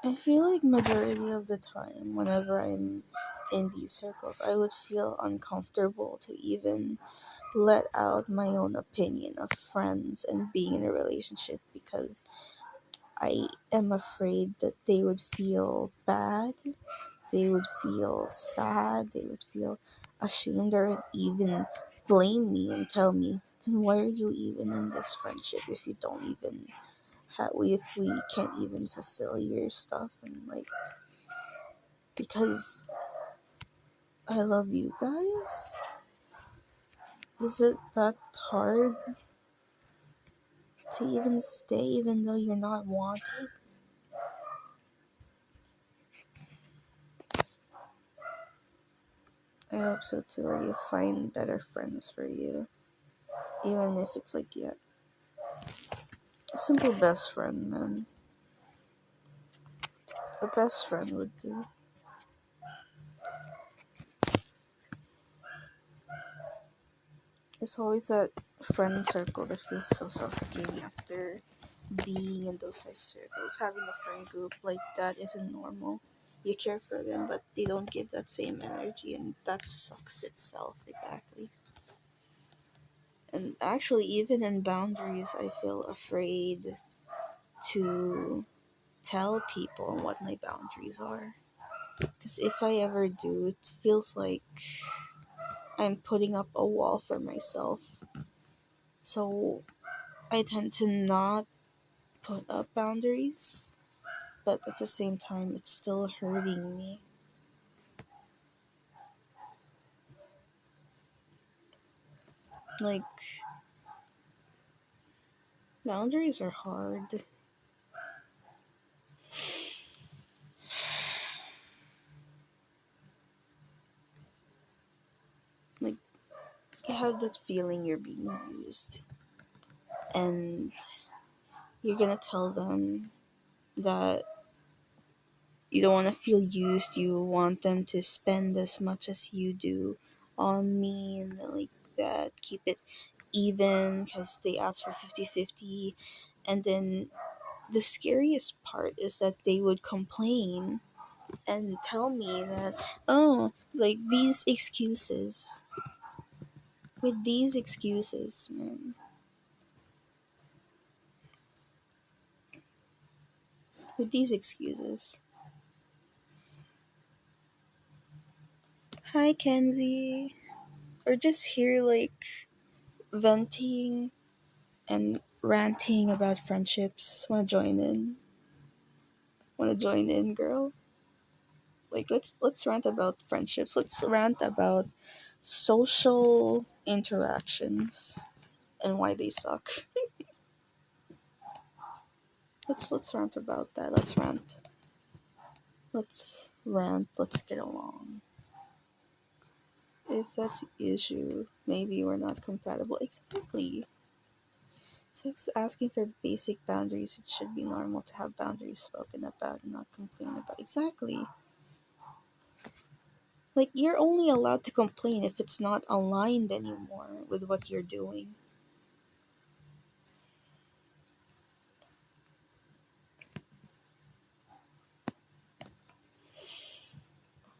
I feel like majority of the time, whenever I'm in these circles, I would feel uncomfortable to even let out my own opinion of friends and being in a relationship because I am afraid that they would feel bad, they would feel sad, they would feel ashamed, or even blame me and tell me, then why are you even in this friendship if you don't even if we can't even fulfill your stuff, and like, because I love you guys. Is it that hard to even stay even though you're not wanted? I hope so too, or you find better friends for you. Even if it's like, yeah, a simple best friend, man. A best friend would do. It's always that friend circle that feels so suffocating after being in those circles. Having a friend group like that isn't normal. You care for them, but they don't give that same energy, and that sucks itself, exactly. And actually, even in boundaries, I feel afraid to tell people what my boundaries are. Because if I ever do, it feels like I'm putting up a wall for myself. So I tend to not put up boundaries, but at the same time, it's still hurting me. Like, boundaries are hard. Like, you have that feeling you're being used, and you're gonna tell them that you don't want to feel used. You want them to spend as much as you do on me, and like that, keep it even because they ask for 50-50. And then the scariest part is that they would complain and tell me that, oh, like these excuses, man, with these excuses. Hi, Kenzie. Or just here, like, venting and ranting about friendships. Wanna join in? Wanna join in, girl? Like, let's rant about friendships. Let's rant about social interactions and why they suck. Let's rant about that. Let's rant. Let's rant. Let's get along. If that's the issue, maybe we're not compatible. Exactly. Sex asking for basic boundaries. It should be normal to have boundaries spoken about and not complain about. Exactly. Like, you're only allowed to complain if it's not aligned anymore with what you're doing.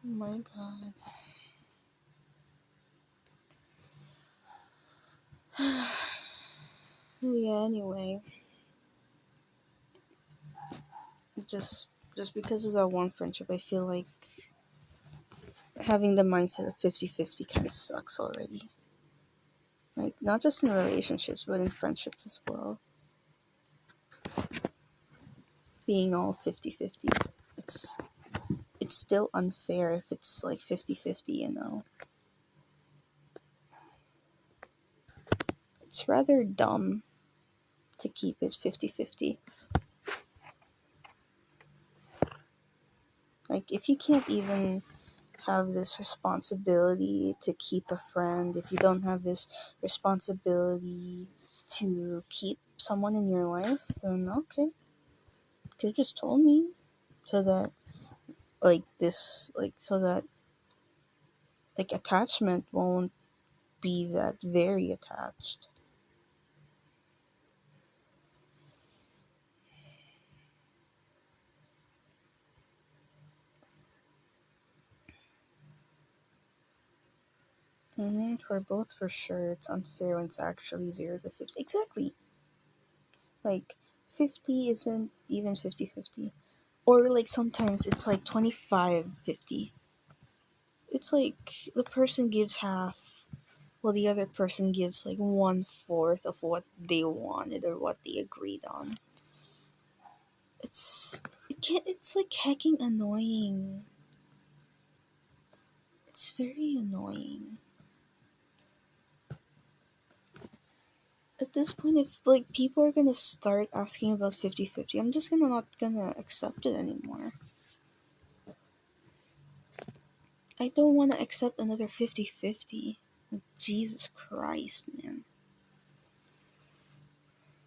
Oh my god. Oh yeah, anyway. Just just because of that one friendship, I feel like having the mindset of 50-50 kind of sucks already. Like, not just in relationships, but in friendships as well. Being all 50-50. It's it's still unfair if it's like 50-50, you know. It's rather dumb to keep it 50-50. Like, if you can't even have this responsibility to keep a friend, if you don't have this responsibility to keep someone in your life, then okay. Could have just told me so that, so that, like, attachment won't be that very attached. For both, for sure, it's unfair when it's actually 0 to 50. Exactly. Like, 50 isn't even 50-50. Or, like, sometimes it's like 25-50. It's like the person gives half, while the other person gives, like, 1/4 of what they wanted or what they agreed on. It's. It's like hecking annoying. It's very annoying. At this point, if like people are gonna start asking about 50-50, I'm just gonna not gonna accept it anymore. I don't want to accept another 50-50. Like, Jesus Christ, man.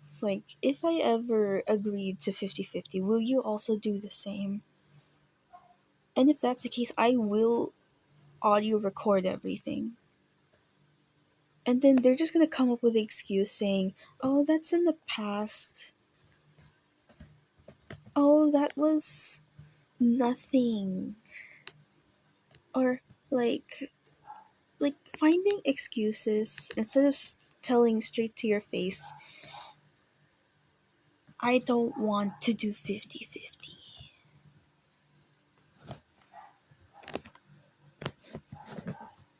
It's like, if I ever agreed to 50-50, will you also do the same? And if that's the case, I will audio record everything. And then they're just gonna come up with the excuse saying, oh, that's in the past. Oh, that was nothing. Or, like finding excuses instead of telling straight to your face, I don't want to do 50-50.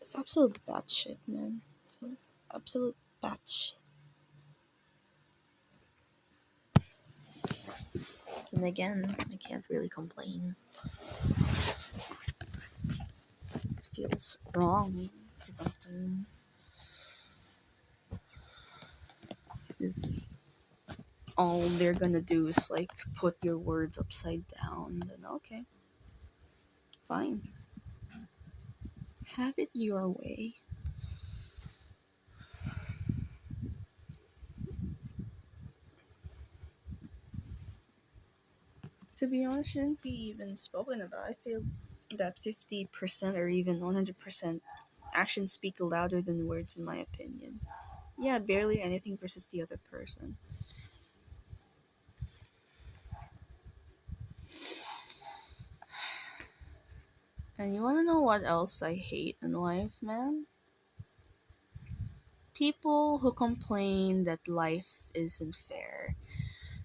It's absolute batshit, man. It's absolute batshit. And again, I can't really complain. It feels wrong to complain. If all they're gonna do is like put your words upside down, then okay, fine. Have it your way. To be honest, shouldn't be even spoken about. I feel that 50% or even 100% actions speak louder than words, in my opinion. Yeah, barely anything versus the other person. And you wanna know what else I hate in life, man? People who complain that life isn't fair.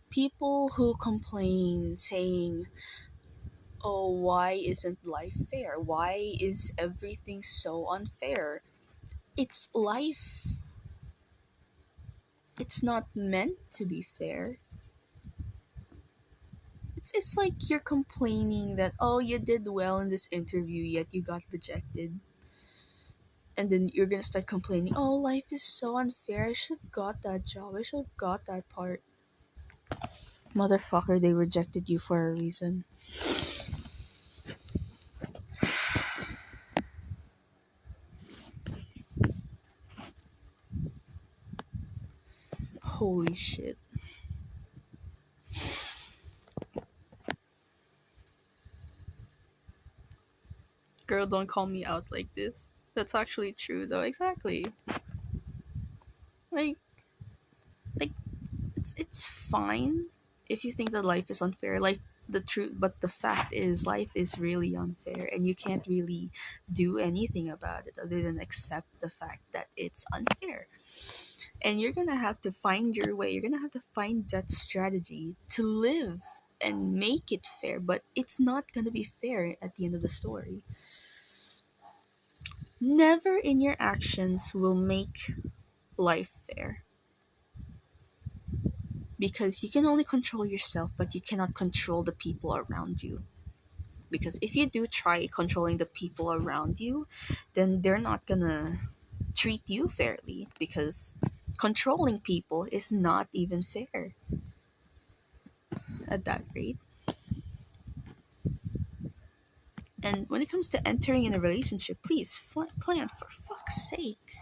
People who complain saying, oh, why isn't life fair? Why is everything so unfair? It's life. It's not meant to be fair. It's like you're complaining that, oh, you did well in this interview, yet you got rejected. And then you're gonna start complaining, oh, life is so unfair. I should have got that job. I should have got that part. Motherfucker, they rejected you for a reason. Holy shit. Girl, don't call me out like this. That's actually true, though. Exactly. Like, like it's fine if you think that life is unfair. Life, the truth, but the fact is, life is really unfair, and you can't really do anything about it other than accept the fact that it's unfair. And you're gonna have to find your way. You're gonna have to find that strategy to live and make it fair. But it's not gonna be fair at the end of the story. Never in your actions will make life fair, because you can only control yourself, but you cannot control the people around you. Because if you do try controlling the people around you, then they're not gonna treat you fairly, because controlling people is not even fair at that rate. And when it comes to entering in a relationship, please plan, for fuck's sake.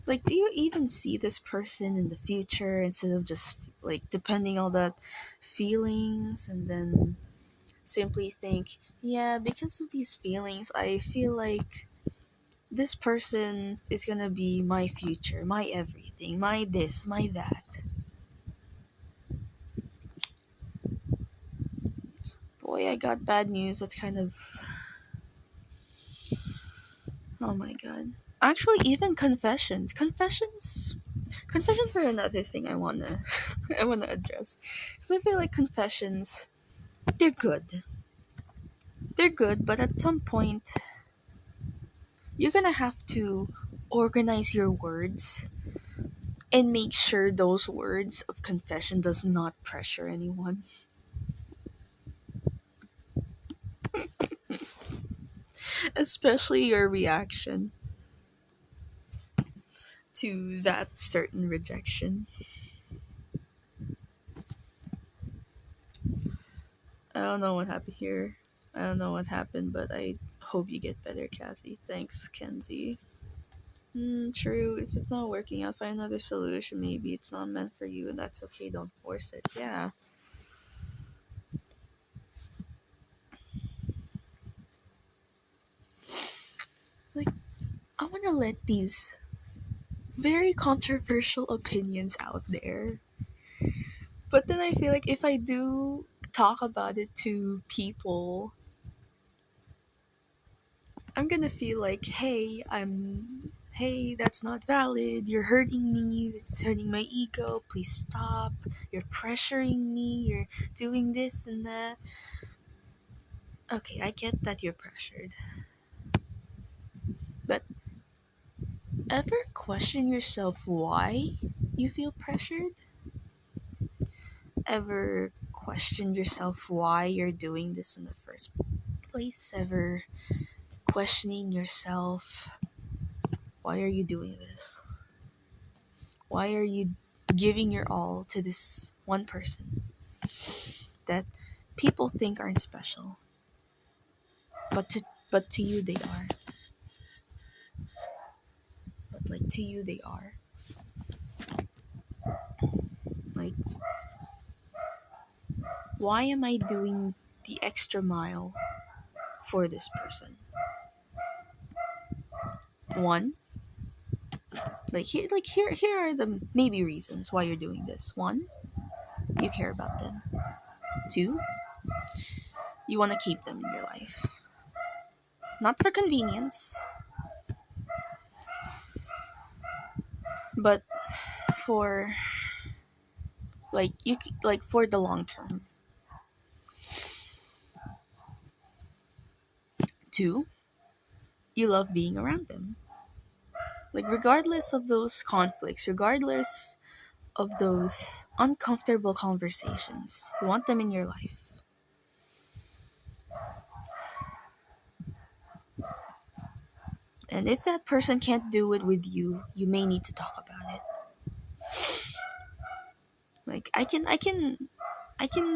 Like, do you even see this person in the future, instead of just like depending on that feelings, and then simply think, yeah, because of these feelings, I feel like this person is gonna be my future, my everything, my this, my that. Boy, I got bad news. That's kind of. Oh my god. Actually, even confessions are another thing I wanna I wanna address, because I feel like confessions, they're good. They're good, but at some point, you're gonna have to organize your words and make sure those words of confession does not pressure anyone, especially your reaction to that certain rejection. I don't know what happened here. I don't know what happened, but I hope you get better, Cassie. Thanks, Kenzie. True. If it's not working out, find another solution. Maybe it's not meant for you, and that's okay. Don't force it. Yeah. Like, I want to let these very controversial opinions out there. But then I feel like if I do talk about it to people, I'm gonna feel like, hey, that's not valid. You're hurting me. It's hurting my ego. Please stop. You're pressuring me. You're doing this and that. Okay, I get that you're pressured. But ever question yourself why you feel pressured? Ever question yourself why you're doing this in the first place? Ever questioning yourself, why are you doing this? Why are you giving your all to this one person that people think aren't special, but to you they are. But like to you they are. Like, why am I doing the extra mile for this person? One, here are the maybe reasons why you're doing this. One, you care about them. Two, you want to keep them in your life. Not for convenience, but for like for the long term. Two, you love being around them. Like, regardless of those conflicts, regardless of those uncomfortable conversations, you want them in your life. And if that person can't do it with you, you may need to talk about it. Like, I can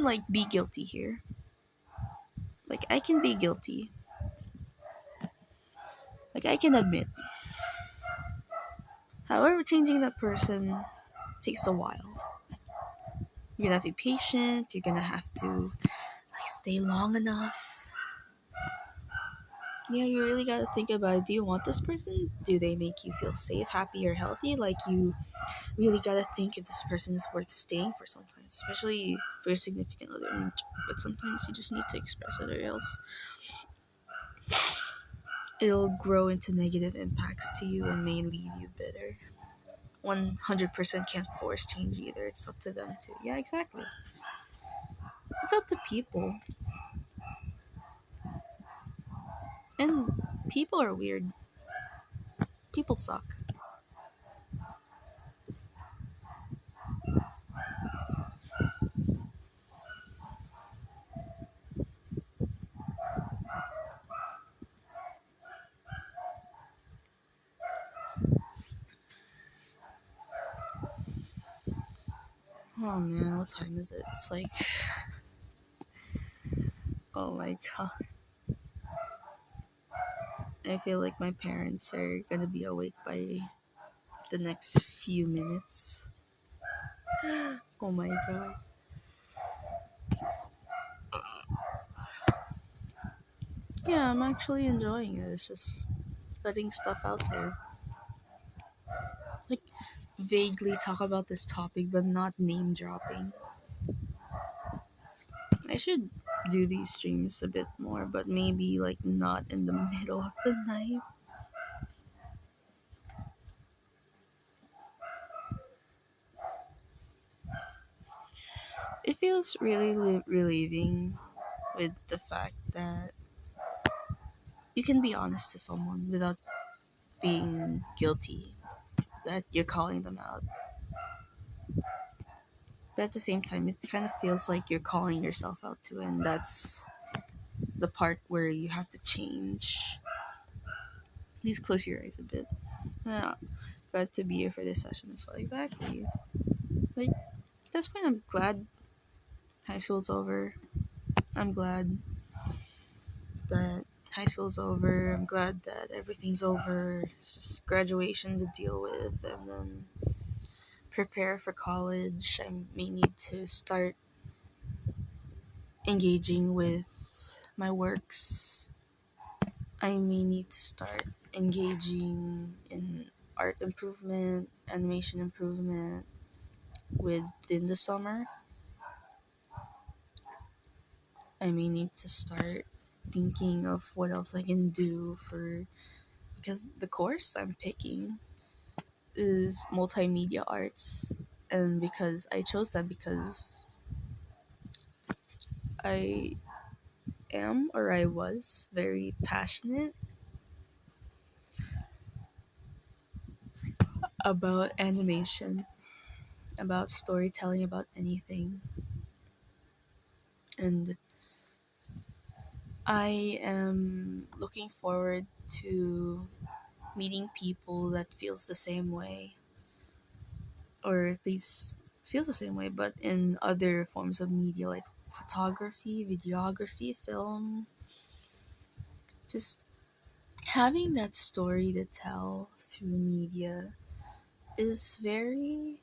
like be guilty here. Like, I can be guilty. Like, I can admit. However, changing that person takes a while. You're gonna have to be patient. You're gonna have to like stay long enough. Yeah, you really gotta think about it. Do you want this person? Do they make you feel safe, happy, or healthy? Like, you really gotta think if this person is worth staying for sometimes, especially for your significant other. But sometimes you just need to express it, or else it'll grow into negative impacts to you and may leave you bitter. 100% can't force change either. It's up to them too. Yeah, exactly. It's up to people. And people are weird. People suck. Oh man, what time is it? It's like, oh my god. I feel like my parents are gonna be awake by the next few minutes. Oh my god. Yeah, I'm actually enjoying it. It's just letting stuff out there. Like, vaguely talk about this topic, but not name dropping. I should do these streams a bit more, but maybe like not in the middle of the night. feels really relieving with the fact that you can be honest to someone without being guilty that you're calling them out. But at the same time, it kind of feels like you're calling yourself out too, and that's the part where you have to change. Please close your eyes a bit. Yeah, glad to be here for this session as well. Exactly. Like, at this point, I'm glad high school's over. I'm glad that high school's over. I'm glad that everything's over. It's just graduation to deal with, and then prepare for college. I may need to start engaging with my works. I may need to start engaging in art improvement, animation improvement within the summer. I may need to start thinking of what else I can do for because the course I'm picking is multimedia arts, and because I chose that because I am or I was very passionate about animation, about storytelling, about anything. And I am looking forward to meeting people that feels the same way, or at least feels the same way, but in other forms of media like photography, videography, film. Just having that story to tell through media is very,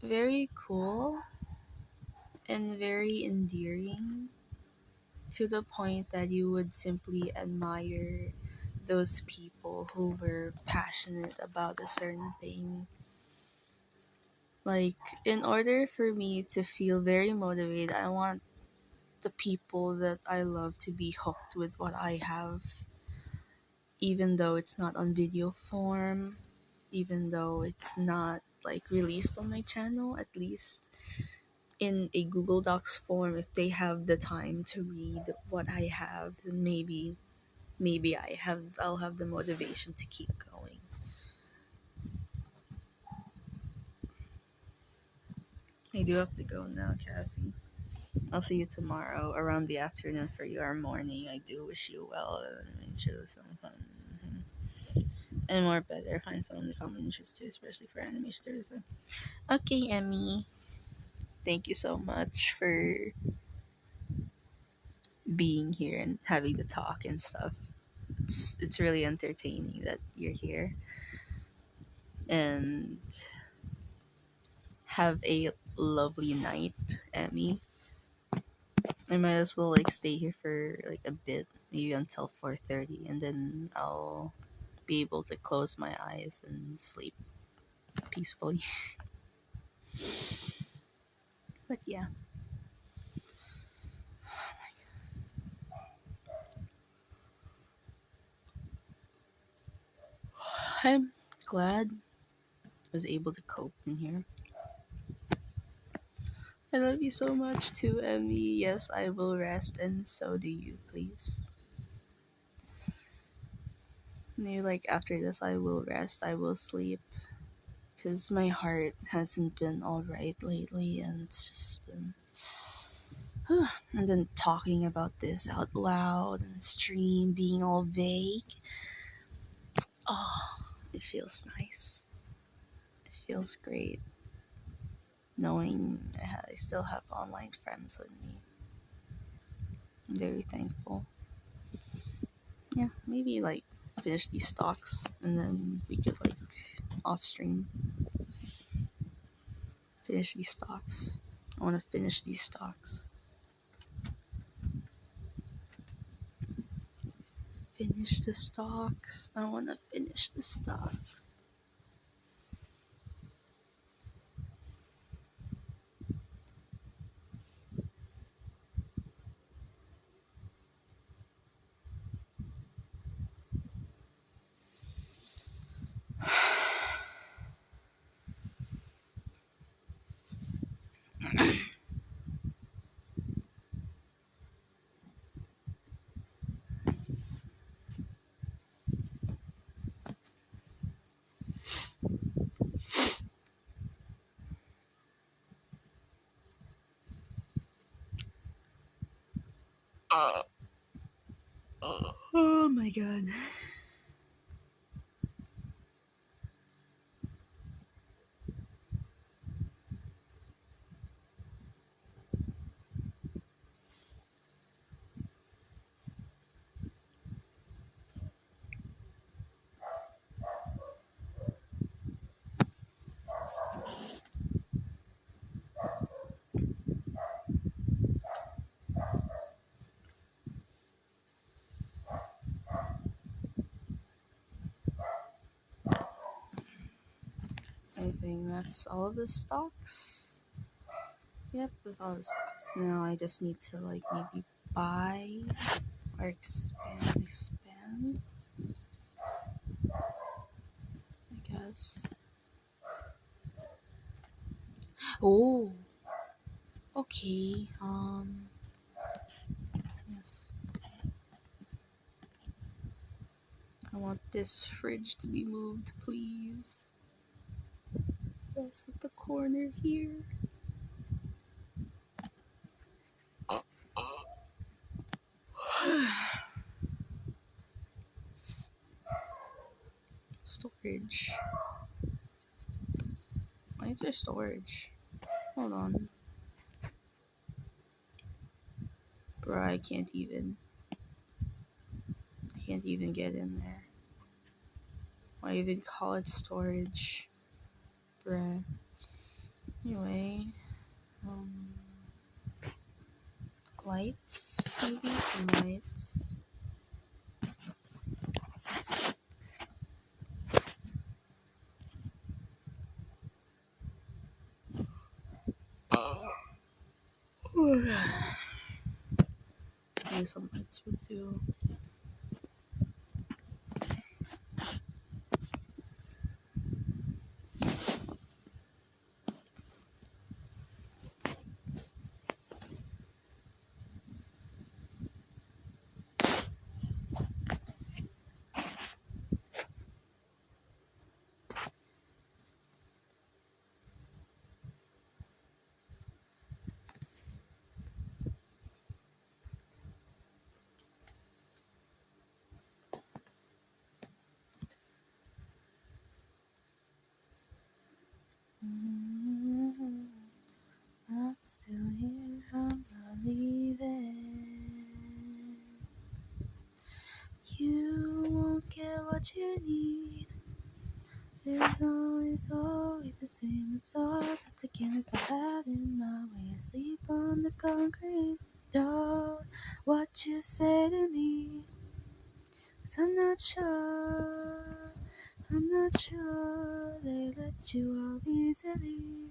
very cool and very endearing to the point that you would simply admire those people who were passionate about a certain thing. Like, in order for me to feel very motivated, I want the people that I love to be hooked with what I have, even though it's not on video form, even though it's not like released on my channel, at least in a Google Docs form. If they have the time to read what I have, then maybe I'll have the motivation to keep going. I do have to go now, Cassie. I'll see you tomorrow around the afternoon for your morning. I do wish you well and make sure there's some fun. And more better, find some in the common interest too, especially for animation Thursday. Okay, Emmy. Thank you so much for being here and having the talk and stuff. It's really entertaining that you're here. And have a lovely night, Emmy. I might as well like stay here for like a bit, maybe until 4:30, and then I'll be able to close my eyes and sleep peacefully. But yeah, I'm glad I was able to cope in here. I love you so much too, Emmy. Yes, I will rest, and so do you, please. Maybe like after this, I will rest. I will sleep because my heart hasn't been all right lately, and it's just been. And then talking about this out loud and stream being all vague. Oh, it feels nice. It feels great knowing I still have online friends with me. I'm very thankful. Yeah, maybe like finish these stocks and then we could like off stream finish these stocks. I want to finish these stocks. Finish the stocks. I want to finish the stocks. Oh my god. I think that's all of the stocks. Yep, that's all the stocks. Now I just need to like maybe buy or expand. I guess. Oh, okay. Yes. I want this fridge to be moved, please. Yes, at the corner here. Storage. Why is there storage? Hold on. Bruh, I can't even get in there. Why even call it storage? Bruh. Anyway, lights? Maybe some lights. Maybe some lights would do. I'm still here, I'm not leaving. You won't get what you need. It's always the same. It's all just a game if I had in my way. I sleep on the concrete. Don't what you say to me. 'Cause I'm not sure they let you out easily.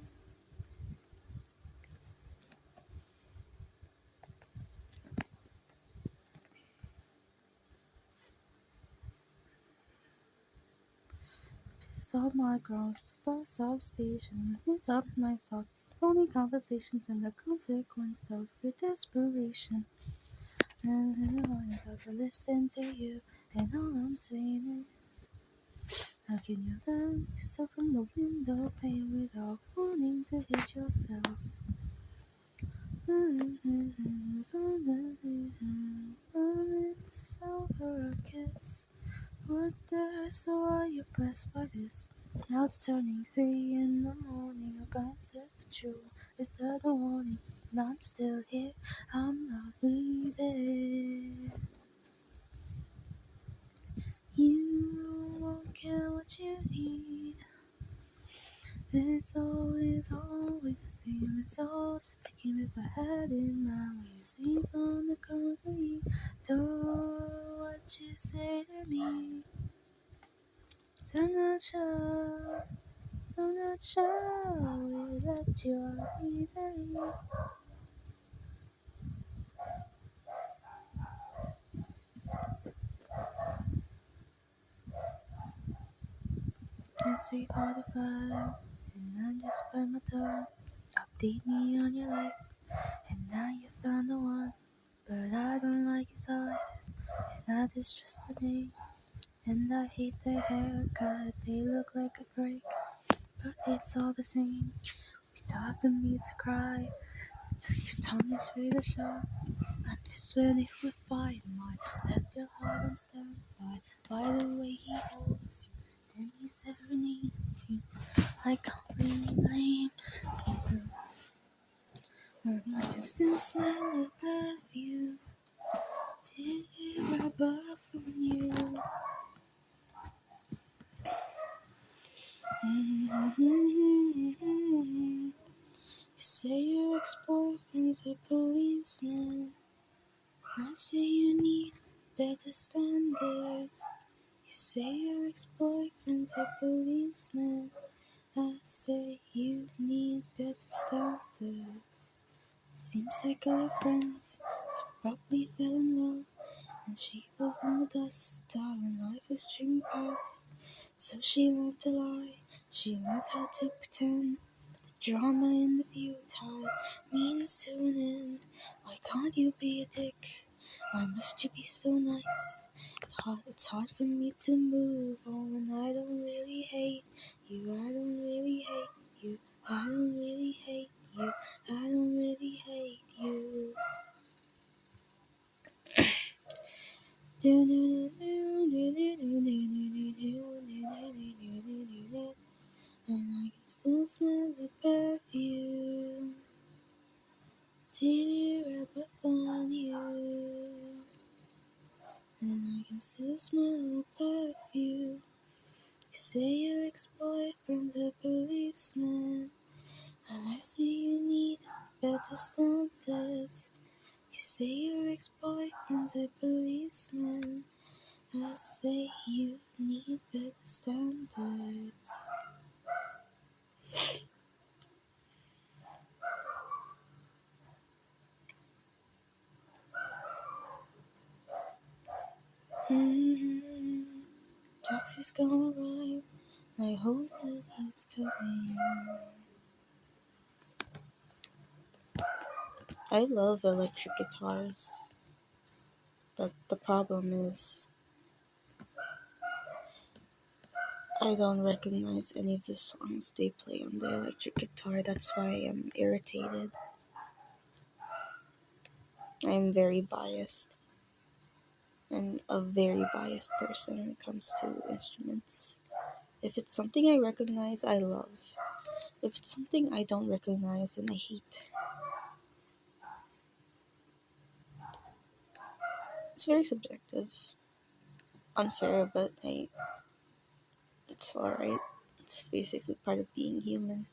Stop my girls, bus stop station. It's up, nice up. Phony conversations and the consequence of your desperation. And I'm about to listen to you, and all I'm saying is, how can you let yourself from the window pane without wanting to hit yourself? It's over, I guess. What the so are you pressed by this? Now it's turning 3 in the morning. A blind search for true. Is that a warning? And I'm still here. I'm not leaving. You won't get what you need. It's always the same. It's all just a game if I had it my way. Sleep on the concrete. Don't what you say to me. 'Cause I'm not sure we let you off easily. It's 3:45, and I'm just by my time. Update me on your life, and now you found the one. But I don't like his eyes, and I distrust the name. And I hate their haircut, they look like a break. But it's all the same. We talk to me to cry, till you tell me straight to shut. I I swear if we fight, might left your heart on standby. By the way he holds you, and he serenades you. I can't really blame you. I can still smell the perfume. Tear above from you. You say your ex-boyfriend's a policeman. I say you need better standards. You say your ex-boyfriend's a policeman. I say you need better standards. Seems like all her friends probably fell in love, and she was in the dust, darling, life is string pass. So she learned to lie, she learned how to pretend. The drama in the futile means to an end. Why can't you be a dick? Why must you be so nice? It's hard for me to move on when I don't really hate you. I don't really hate you. I don't really hate you. I don't really hate you. And I can still smell the perfume. Tear up upon you. And I can still smell the perfume. You say your ex-boyfriend's a policeman, and I say you need better standards. You say your ex-boyfriend's a policeman, I say you need better standards. Taxi's gonna arrive. I hope that he's coming. I love electric guitars, but the problem is I don't recognize any of the songs they play on the electric guitar. That's why I'm irritated. I'm very biased. I'm a very biased person when it comes to instruments. If it's something I recognize, I love. If it's something I don't recognize, then I hate. It's very subjective. Unfair, but it's alright. It's basically part of being human.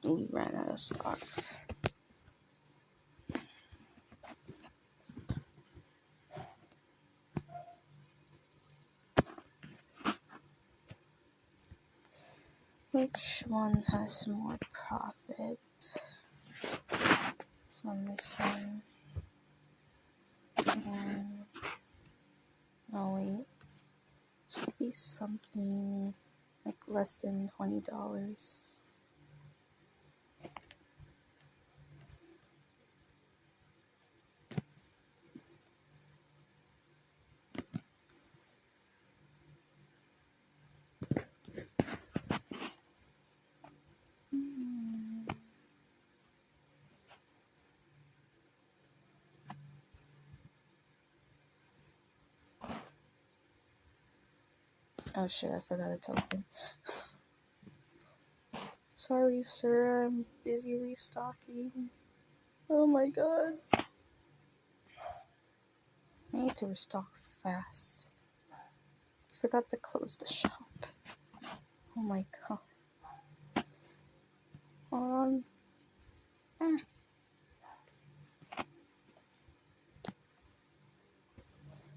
We ran out of stocks. Which one has more profit? This one. Oh wait, should be something like less than $20. Oh shit, I forgot it's open. Sorry, sir, I'm busy restocking. Oh my god. need to restock fast. Forgot to close the shop. Oh my god. Hold on.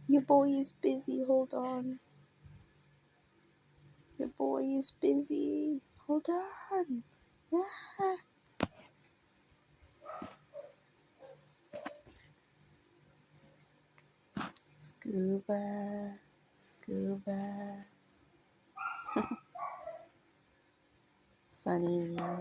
Your boy is busy. Hold on. Your boy is busy. Hold on. Ah. Scuba. Funny name.